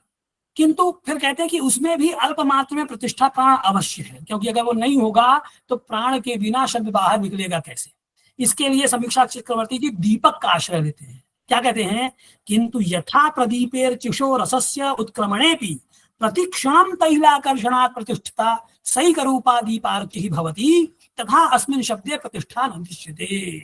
किंतु फिर कहते हैं कि उसमें भी अल्प मात्र में प्रतिष्ठा प्राण अवश्य है, क्योंकि अगर वो नहीं होगा तो प्राण के बिना शब्द बाहर निकलेगा कैसे। इसके लिए समीक्षा चक्रवर्ती जी दीपक का आश्रय लेते हैं। क्या कहते हैं? किंतु यथा प्रदीपेर चिशो रसस्य उत्क्रमणेपि प्रतिक्षणं तैलाकर्षणात् प्रतिष्ठिता सैकरूपा दीपार्चिः भवति तथा अस्मिन् शब्दे प्रतिष्ठा न दृश्यते।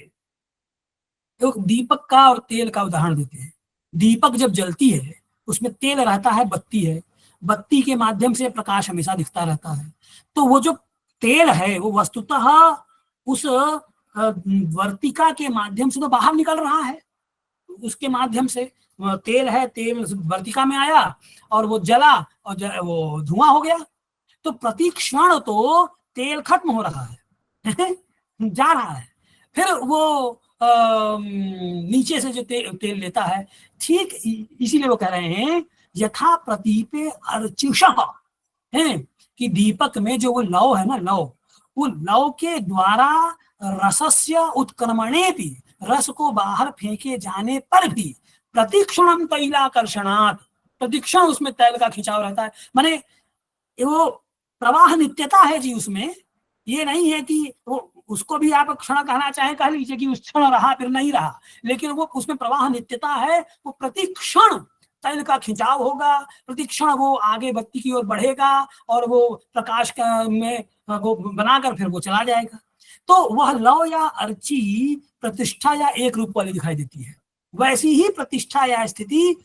तो दीपक का और तेल का उदाहरण देते हैं। दीपक जब जलती है उसमें तेल रहता है, बत्ती है, बत्ती के माध्यम से प्रकाश हमेशा दिखता रहता है। तो वो जो तेल है वो वस्तुतः उस वर्तिका के माध्यम से तो बाहर निकल रहा है, उसके माध्यम से तेल है, तेल वर्तिका में आया और वो जला और वो धुआं हो गया। तो प्रति क्षण तो तेल खत्म हो रहा है जा रहा है, फिर वो नीचे से जो तेल लेता है। ठीक इसीलिए वो कह रहे हैं यथा प्रदीपे अर्चिषः, है कि दीपक में जो वो लौ है ना, लौ, वो लौ के द्वारा रसस्य उत्क्रमणे भी, रस को बाहर फेंके जाने पर भी प्रतिक्षणम तैलाकर्षणात्, प्रतिक्षण उसमें तैल का खिंचाव रहता है। माने वो प्रवाह नित्यता है जी उसमें। ये नहीं है कि वो उसको भी आप क्षण कहना चाहें कह लीजिए कि उस क्षण रहा फिर नहीं रहा, लेकिन वो उसमें प्रवाह नित्यता है। वो प्रतिक्षण तैल का खिंचाव होगा, प्रतिक्षण वो आगे बत्ती की ओर बढ़ेगा और वो प्रकाश का में वो बनाकर फिर वो चला जाएगा। तो वह लौ या अर्ची प्रतिष्ठा या एक रूप वाली दिखाई देती है, वैसी ही प्रतिष्ठा या स्थिति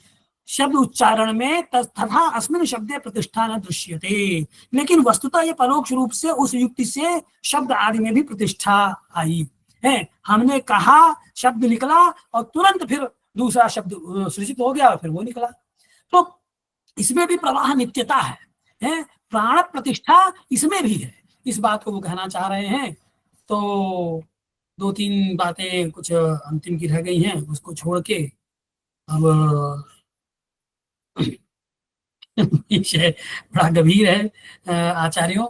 शब्द उच्चारण में तथा अस्मिन् शब्दे प्रतिष्ठा न दृश्यते। लेकिन वस्तुतः ये परोक्ष रूप से उस युक्ति से शब्द आदि में भी प्रतिष्ठा आई है। हमने कहा, शब्द निकला और तुरंत फिर दूसरा शब्द सृजित हो गया और फिर वो निकला। तो इसमें भी प्रवाह नित्यता है, प्राण प्रतिष्ठा इसमें भी है। इस बात को वो कहना चाह रहे हैं। तो दो तीन बातें कुछ अंतिम की रह गई हैं, उसको छोड़ के अब विषय बड़ा गंभीर है आचार्यों,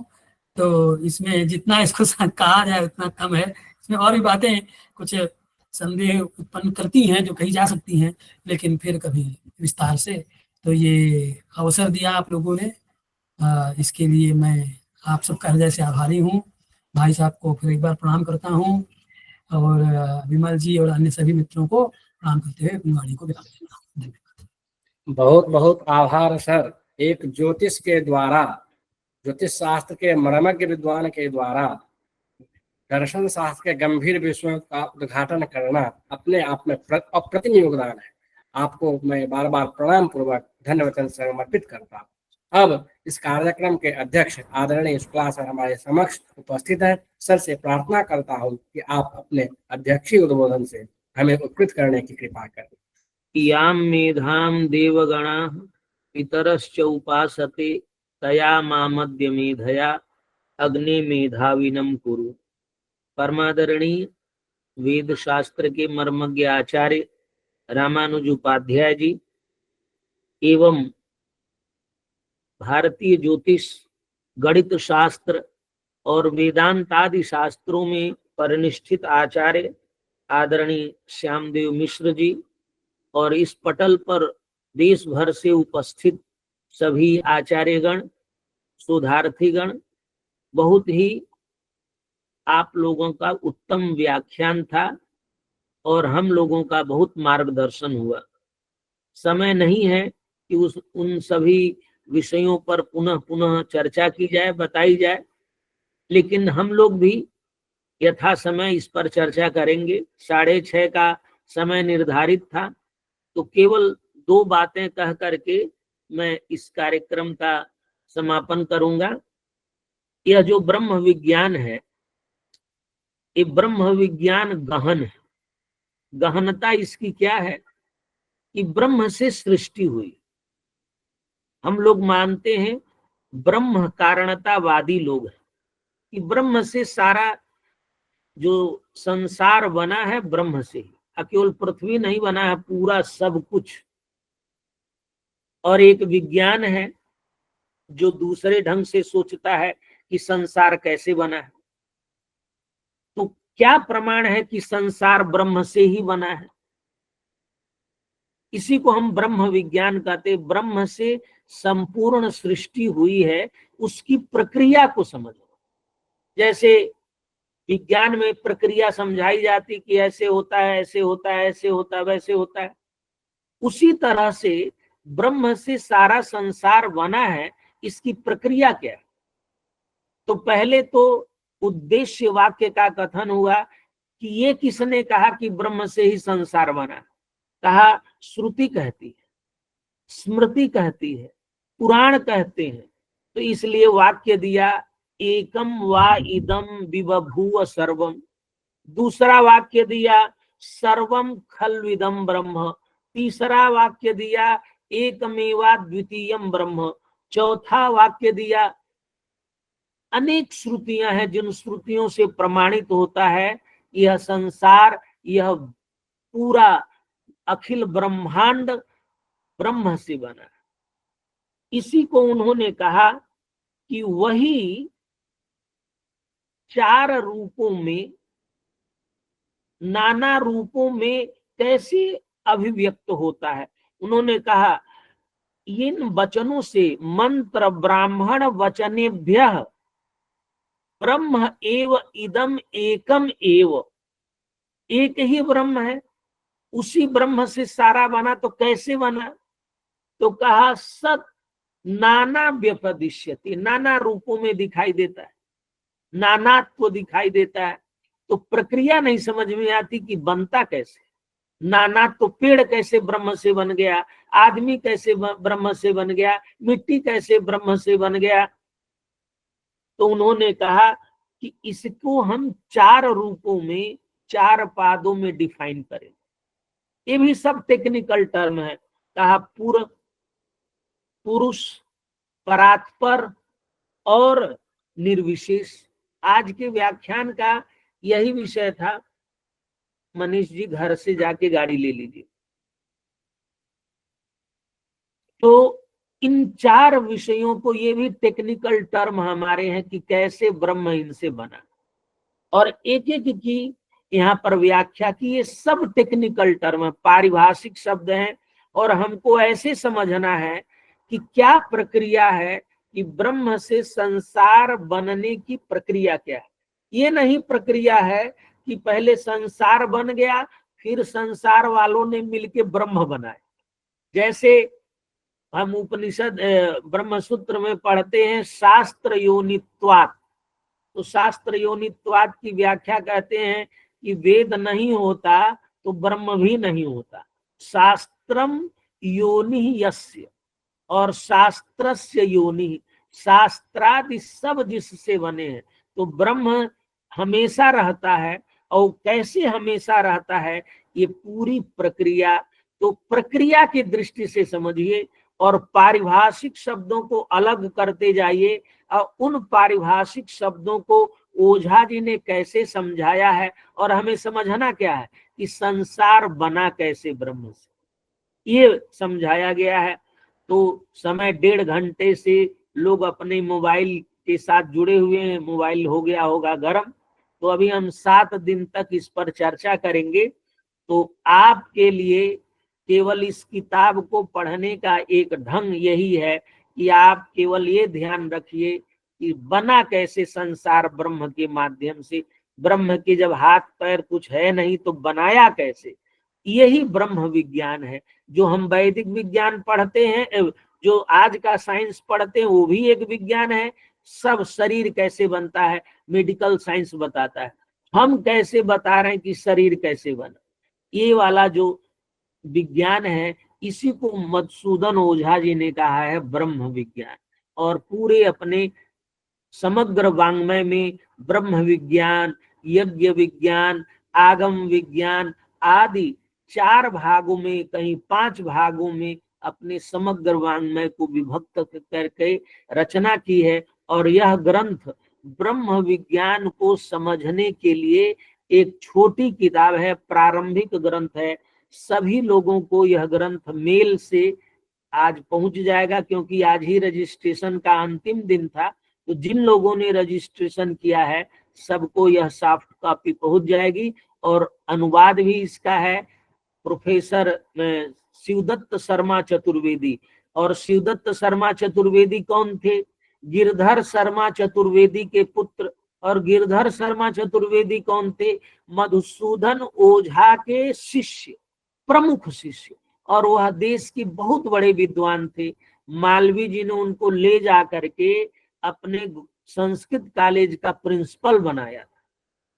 तो इसमें जितना इसको कहा जाए उतना कम है। इसमें और भी बातें कुछ संदेह उत्पन्न करती हैं जो कही जा सकती हैं, लेकिन फिर कभी विस्तार से। तो ये अवसर दिया आप लोगों ने, इसके लिए मैं आप सबका हृदय से आभारी हूँ। भाई साहब को फिर एक बार प्रणाम करता हूँ और विमल जी और अन्य सभी मित्रों को प्रणाम करते हुए अपनी वाणी को विराम देता हूँ। धन्यवाद। बहुत बहुत आभार सर। एक ज्योतिष के द्वारा, ज्योतिष शास्त्र के मर्मज्ञ विद्वान के द्वारा दर्शन शास्त्र के गंभीर विषयों का उद्घाटन करना अपने आप में अप्रतिम योगदान है। आपको मैं बार बार प्रणाम पूर्वक धन्यवाद समर्पित करता हूँ। अब इस कार्यक्रम के अध्यक्ष आदरणीय शुक्ला सर हमारे समक्ष उपस्थित हैं। सर से प्रार्थना करता हूँ कि आप अपने अध्यक्षीय उद्बोधन से हमें उपकृत करने की कृपा करें। याम मेधाम देवगणा पितरश्च उपासते तया मामद्य मेधया अग्नि मेधाविनम कुरु। परमादरणीय वेद शास्त्र के मर्मज्ञ आचार्य रामानुज उपाध्याय जी एवं भारतीय ज्योतिष, गणित शास्त्र और वेदांत आदि शास्त्रों में परिनिष्ठित आचार्य आदरणीय श्यामदेव मिश्र जी और इस पटल पर देश भर से उपस्थित सभी आचार्यगण, शोधार्थीगण, बहुत ही आप लोगों का उत्तम व्याख्यान था और हम लोगों का बहुत मार्गदर्शन हुआ। समय नहीं है कि उन सभी विषयों पर पुनः पुनः चर्चा की जाए, बताई जाए, लेकिन हम लोग भी यथा समय इस पर चर्चा करेंगे। 6:30 का समय निर्धारित था, तो केवल 2 बातें कह करके मैं इस कार्यक्रम का समापन करूंगा। यह जो ब्रह्म विज्ञान है, ये ब्रह्म विज्ञान गहन है। गहनता इसकी क्या है कि ब्रह्म से सृष्टि हुई। हम लोग मानते हैं, ब्रह्म कारणतावादी लोग हैं, कि ब्रह्म से सारा जो संसार बना है ब्रह्म से ही, केवल पृथ्वी नहीं बना है, पूरा सब कुछ। और एक विज्ञान है जो दूसरे ढंग से सोचता है कि संसार कैसे बना है। तो क्या प्रमाण है कि संसार ब्रह्म से ही बना है? इसी को हम ब्रह्म विज्ञान कहते हैं। ब्रह्म से संपूर्ण सृष्टि हुई है, उसकी प्रक्रिया को समझो। जैसे विज्ञान में प्रक्रिया समझाई जाती कि ऐसे होता है, ऐसे होता है, ऐसे होता है, वैसे होता है, उसी तरह से ब्रह्म से सारा संसार बना है। इसकी प्रक्रिया क्या है? तो पहले तो उद्देश्य वाक्य का कथन हुआ कि ये किसने कहा कि ब्रह्म से ही संसार बना? कहा श्रुति कहती है, स्मृति कहती है, पुराण कहते हैं। तो इसलिए वाक्य दिया, एकम वा इदम विबभूव सर्वम। दूसरा वाक्य दिया, सर्वम खल्विदम ब्रह्म। तीसरा वाक्य दिया, एकमेवा द्वितीयम ब्रह्म। चौथा वाक्य दिया, अनेक श्रुतियां हैं जिन श्रुतियों से प्रमाणित होता है यह संसार, यह पूरा अखिल ब्रह्मांड ब्रह्म से बना है। इसी को उन्होंने कहा कि वही 4 रूपों में, नाना रूपों में कैसे अभिव्यक्त होता है। उन्होंने कहा इन वचनों से मंत्र ब्राह्मण वचनेभ्य ब्रह्म एव इदम एकम एव, एक ही ब्रह्म है, उसी ब्रह्म से सारा बना। तो कैसे बना? तो कहा सत नाना व्यपदिश्यति, नाना रूपों में दिखाई देता है, नानात्व दिखाई देता है। तो प्रक्रिया नहीं समझ में आती कि बनता कैसे। नाना तो पेड़ कैसे ब्रह्म से बन गया, आदमी कैसे ब्रह्म से बन गया, मिट्टी कैसे ब्रह्म से बन गया। तो उन्होंने कहा कि इसको हम 4 रूपों में, 4 पादों में डिफाइन करें। ये भी सब टेक्निकल टर्म है। कहा पूर्व, पुरुष, परात्पर और निर्विशेष। आज के व्याख्यान का यही विषय था। मनीष जी घर से जाके गाड़ी ले लीजिए। तो इन 4 विषयों को, ये भी टेक्निकल टर्म हमारे हैं कि कैसे ब्रह्म इनसे बना, और एक एक की यहाँ पर व्याख्या की। ये सब टेक्निकल टर्म है, पारिभाषिक शब्द हैं, और हमको ऐसे समझना है कि क्या प्रक्रिया है, कि ब्रह्म से संसार बनने की प्रक्रिया क्या है। ये नहीं प्रक्रिया है कि पहले संसार बन गया, फिर संसार वालों ने मिलके ब्रह्म बनाए। जैसे हम उपनिषद ब्रह्म सूत्र में पढ़ते हैं शास्त्र योनित्वात्। तो शास्त्र योनित्वात् की व्याख्या कहते हैं कि वेद नहीं होता तो ब्रह्म भी नहीं होता। शास्त्रम योनि यस्य, और शास्त्रस्य योनि, शास्त्रादि सब जिससे बने हैं। तो ब्रह्म हमेशा रहता है, और कैसे हमेशा रहता है, ये पूरी प्रक्रिया। तो प्रक्रिया की दृष्टि से समझिए, और पारिभाषिक शब्दों को अलग करते जाइए, और उन पारिभाषिक शब्दों को ओझा जी ने कैसे समझाया है, और हमें समझना क्या है कि संसार बना कैसे ब्रह्म से, ये समझाया गया है। तो समय 1.5 घंटे से लोग अपने मोबाइल के साथ जुड़े हुए हैं, मोबाइल हो गया होगा गर्म। तो अभी हम 7 दिन तक इस पर चर्चा करेंगे। तो आपके लिए केवल इस किताब को पढ़ने का एक ढंग यही है कि आप केवल ये ध्यान रखिए कि बना कैसे संसार ब्रह्म के माध्यम से। ब्रह्म के जब हाथ पैर कुछ है नहीं तो बनाया कैसे, यही ब्रह्म विज्ञान है। जो हम वैदिक विज्ञान पढ़ते हैं, जो आज का साइंस पढ़ते हैं, वो भी एक विज्ञान है। सब शरीर कैसे बनता है मेडिकल साइंस बताता है, हम कैसे बता रहे हैं कि शरीर कैसे बना। ये वाला जो विज्ञान है इसी को मधुसूदन ओझा जी ने कहा है ब्रह्म विज्ञान। और पूरे अपने समग्र वाङ्मय में ब्रह्म विज्ञान, यज्ञ विज्ञान, आगम विज्ञान आदि 4 भागों में, कहीं 5 भागों में अपने समग्र वाङ्मय को विभक्त करके रचना की है। और यह ग्रंथ ब्रह्म विज्ञान को समझने के लिए एक छोटी किताब है, प्रारंभिक ग्रंथ है। सभी लोगों को यह ग्रंथ मेल से आज पहुंच जाएगा, क्योंकि आज ही रजिस्ट्रेशन का अंतिम दिन था। तो जिन लोगों ने रजिस्ट्रेशन किया है सबको यह सॉफ्ट कॉपी पहुंच जाएगी। और अनुवाद भी इसका है प्रोफेसर शिवदत्त शर्मा चतुर्वेदी। और शिवदत्त शर्मा चतुर्वेदी कौन थे? गिरधर शर्मा चतुर्वेदी के पुत्र। और गिरधर शर्मा चतुर्वेदी कौन थे? मधुसूदन ओझा के शिष्य, प्रमुख शिष्य। और वह देश के बहुत बड़े विद्वान थे। मालवीय जी ने उनको ले जा करके अपने संस्कृत कॉलेज का प्रिंसिपल बनाया था।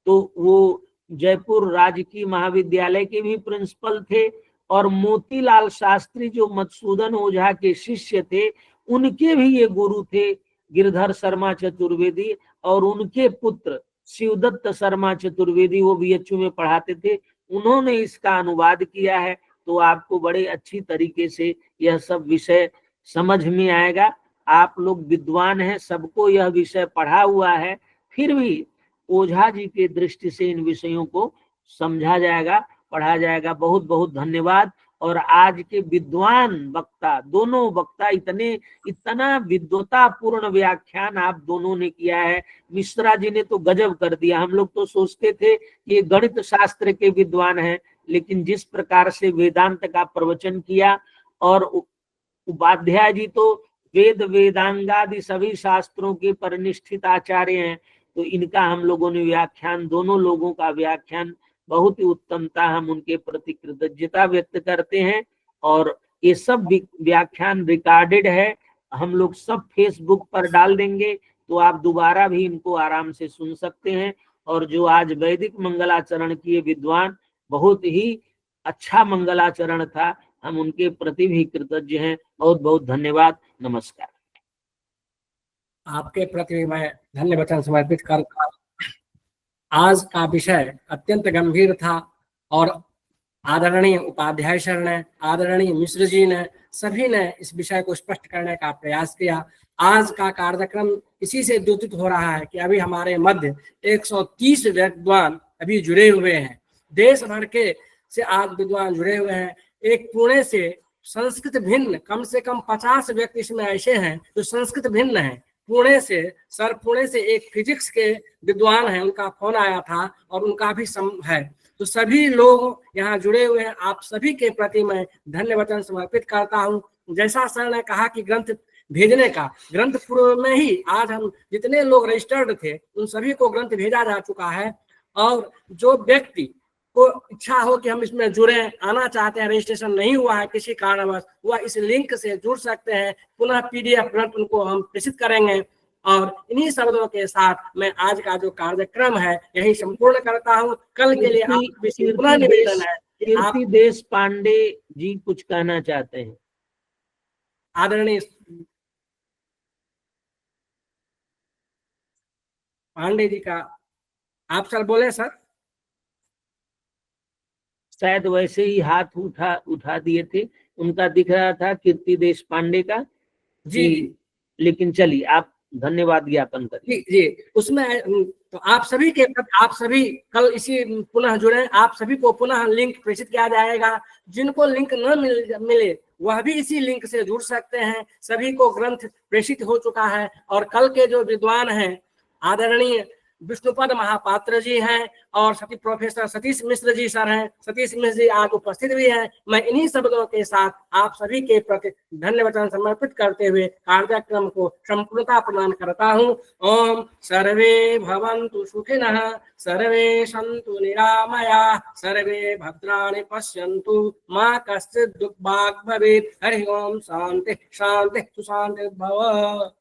तो वो जयपुर राजकीय महाविद्यालय के भी प्रिंसिपल थे। और मोतीलाल शास्त्री जो मधुसूदन ओझा के शिष्य थे उनके भी ये गुरु थे गिरधर शर्मा चतुर्वेदी। और उनके पुत्र शिवदत्त शर्मा चतुर्वेदी वो बीएचयू में पढ़ाते थे, उन्होंने इसका अनुवाद किया है। तो आपको बड़े अच्छी तरीके से यह सब विषय समझ में आएगा। आप लोग विद्वान हैं, सबको यह विषय पढ़ा हुआ है, फिर भी ओझा जी के दृष्टि से इन विषयों को समझा जाएगा, पढ़ा जाएगा। बहुत बहुत धन्यवाद। और आज के विद्वान वक्ता, दोनों वक्ता इतना विद्वता पूर्ण व्याख्यान आप दोनों ने किया है। मिश्रा जी ने तो गजब कर दिया। हम लोग तो सोचते थे कि ये गणित शास्त्र के विद्वान हैं, लेकिन जिस प्रकार से वेदांत का प्रवचन किया। और उपाध्याय जी तो वेद वेदांगादि सभी शास्त्रों के परिनिष्ठित आचार्य हैं। तो इनका हम लोगों ने व्याख्यान, दोनों लोगों का व्याख्यान बहुत ही उत्तम था। हम उनके प्रति कृतज्ञता व्यक्त करते हैं। और ये सब व्याख्यान रिकॉर्डेड है, हम लोग सब फेसबुक पर डाल देंगे, तो आप दोबारा भी इनको आराम से सुन सकते हैं। और जो आज वैदिक मंगलाचरण किए विद्वान, बहुत ही अच्छा मंगलाचरण था, हम उनके प्रति भी कृतज्ञ हैं। बहुत बहुत धन्यवाद। नमस्कार। आपके प्रति मैं धन्य वचन समर्पित करता हूं। आज का विषय अत्यंत गंभीर था और आदरणीय उपाध्याय सर ने, आदरणीय मिश्र जी ने, सभी ने इस विषय को स्पष्ट करने का प्रयास किया। आज का कार्यक्रम इसी से द्योतित हो रहा है कि अभी हमारे मध्य 130 विद्वान अभी जुड़े हुए हैं। देश भर के से आज विद्वान जुड़े हुए हैं। एक पुणे से संस्कृत भिन्न कम से कम 50 व्यक्ति इसमें ऐसे हैं जो संस्कृत भिन्न हैं। पुणे से एक फिजिक्स के विद्वान हैं, उनका फोन आया था और उनका भी है। तो सभी लोग यहाँ जुड़े हुए हैं। आप सभी के प्रति मैं धन्य वचन समर्पित करता हूँ। जैसा सर ने कहा कि ग्रंथ भेजने का, ग्रंथ पूर्व में ही आज हम जितने लोग रजिस्टर्ड थे उन सभी को ग्रंथ भेजा जा चुका है। और जो व्यक्ति को इच्छा हो कि हम इसमें जुड़े, आना चाहते हैं, रजिस्ट्रेशन नहीं हुआ है किसी कारणवश, वह इस लिंक से जुड़ सकते हैं। पुनः पीडीएफ ग्रंथ उनको हम प्रेषित करेंगे। और इन्हीं शब्दों के साथ मैं आज का जो कार्यक्रम है यही संपूर्ण करता हूं। कल के लिए आप पुनः निवेदन है कि आप कीर्ति देश पांडे जी कुछ कहना चाहते हैं। आदरणीय पांडे जी का, आप सर बोले सर। शायद वैसे ही हाथ उठा दिए थे, उनका दिख रहा था कीर्ति देश पांडे का जी। लेकिन चलिए आप धन्यवाद ज्ञापन करिए। जी उसमें तो आप सभी कल इसी पुनः जुड़े। आप सभी को पुनः लिंक प्रेषित किया जाएगा। जिनको लिंक न मिले वह भी इसी लिंक से जुड़ सकते हैं। सभी को ग्रंथ प्रेषित हो चुका है। और कल के जो विद्वान हैं आदरणीय विष्णुपद महापात्र जी हैं और प्रोफेसर सतीश मिश्र जी सर हैं। सतीश मिश्र जी आज उपस्थित भी हैं। मैं इन्हीं शब्दों के साथ आप सभी के प्रति धन्य वचन समर्पित करते हुए कार्यक्रम को संपूर्णता प्रदान करता हूं। ओम सर्वे भवन्तु सुखिनः, सर्वे सन्तु निरामयाः, सर्वे भद्राणि पश्यन्तु, मा कश्चित् दुःखभाग् भवेत्। हरि ओम शांति शांति सुशांति भव।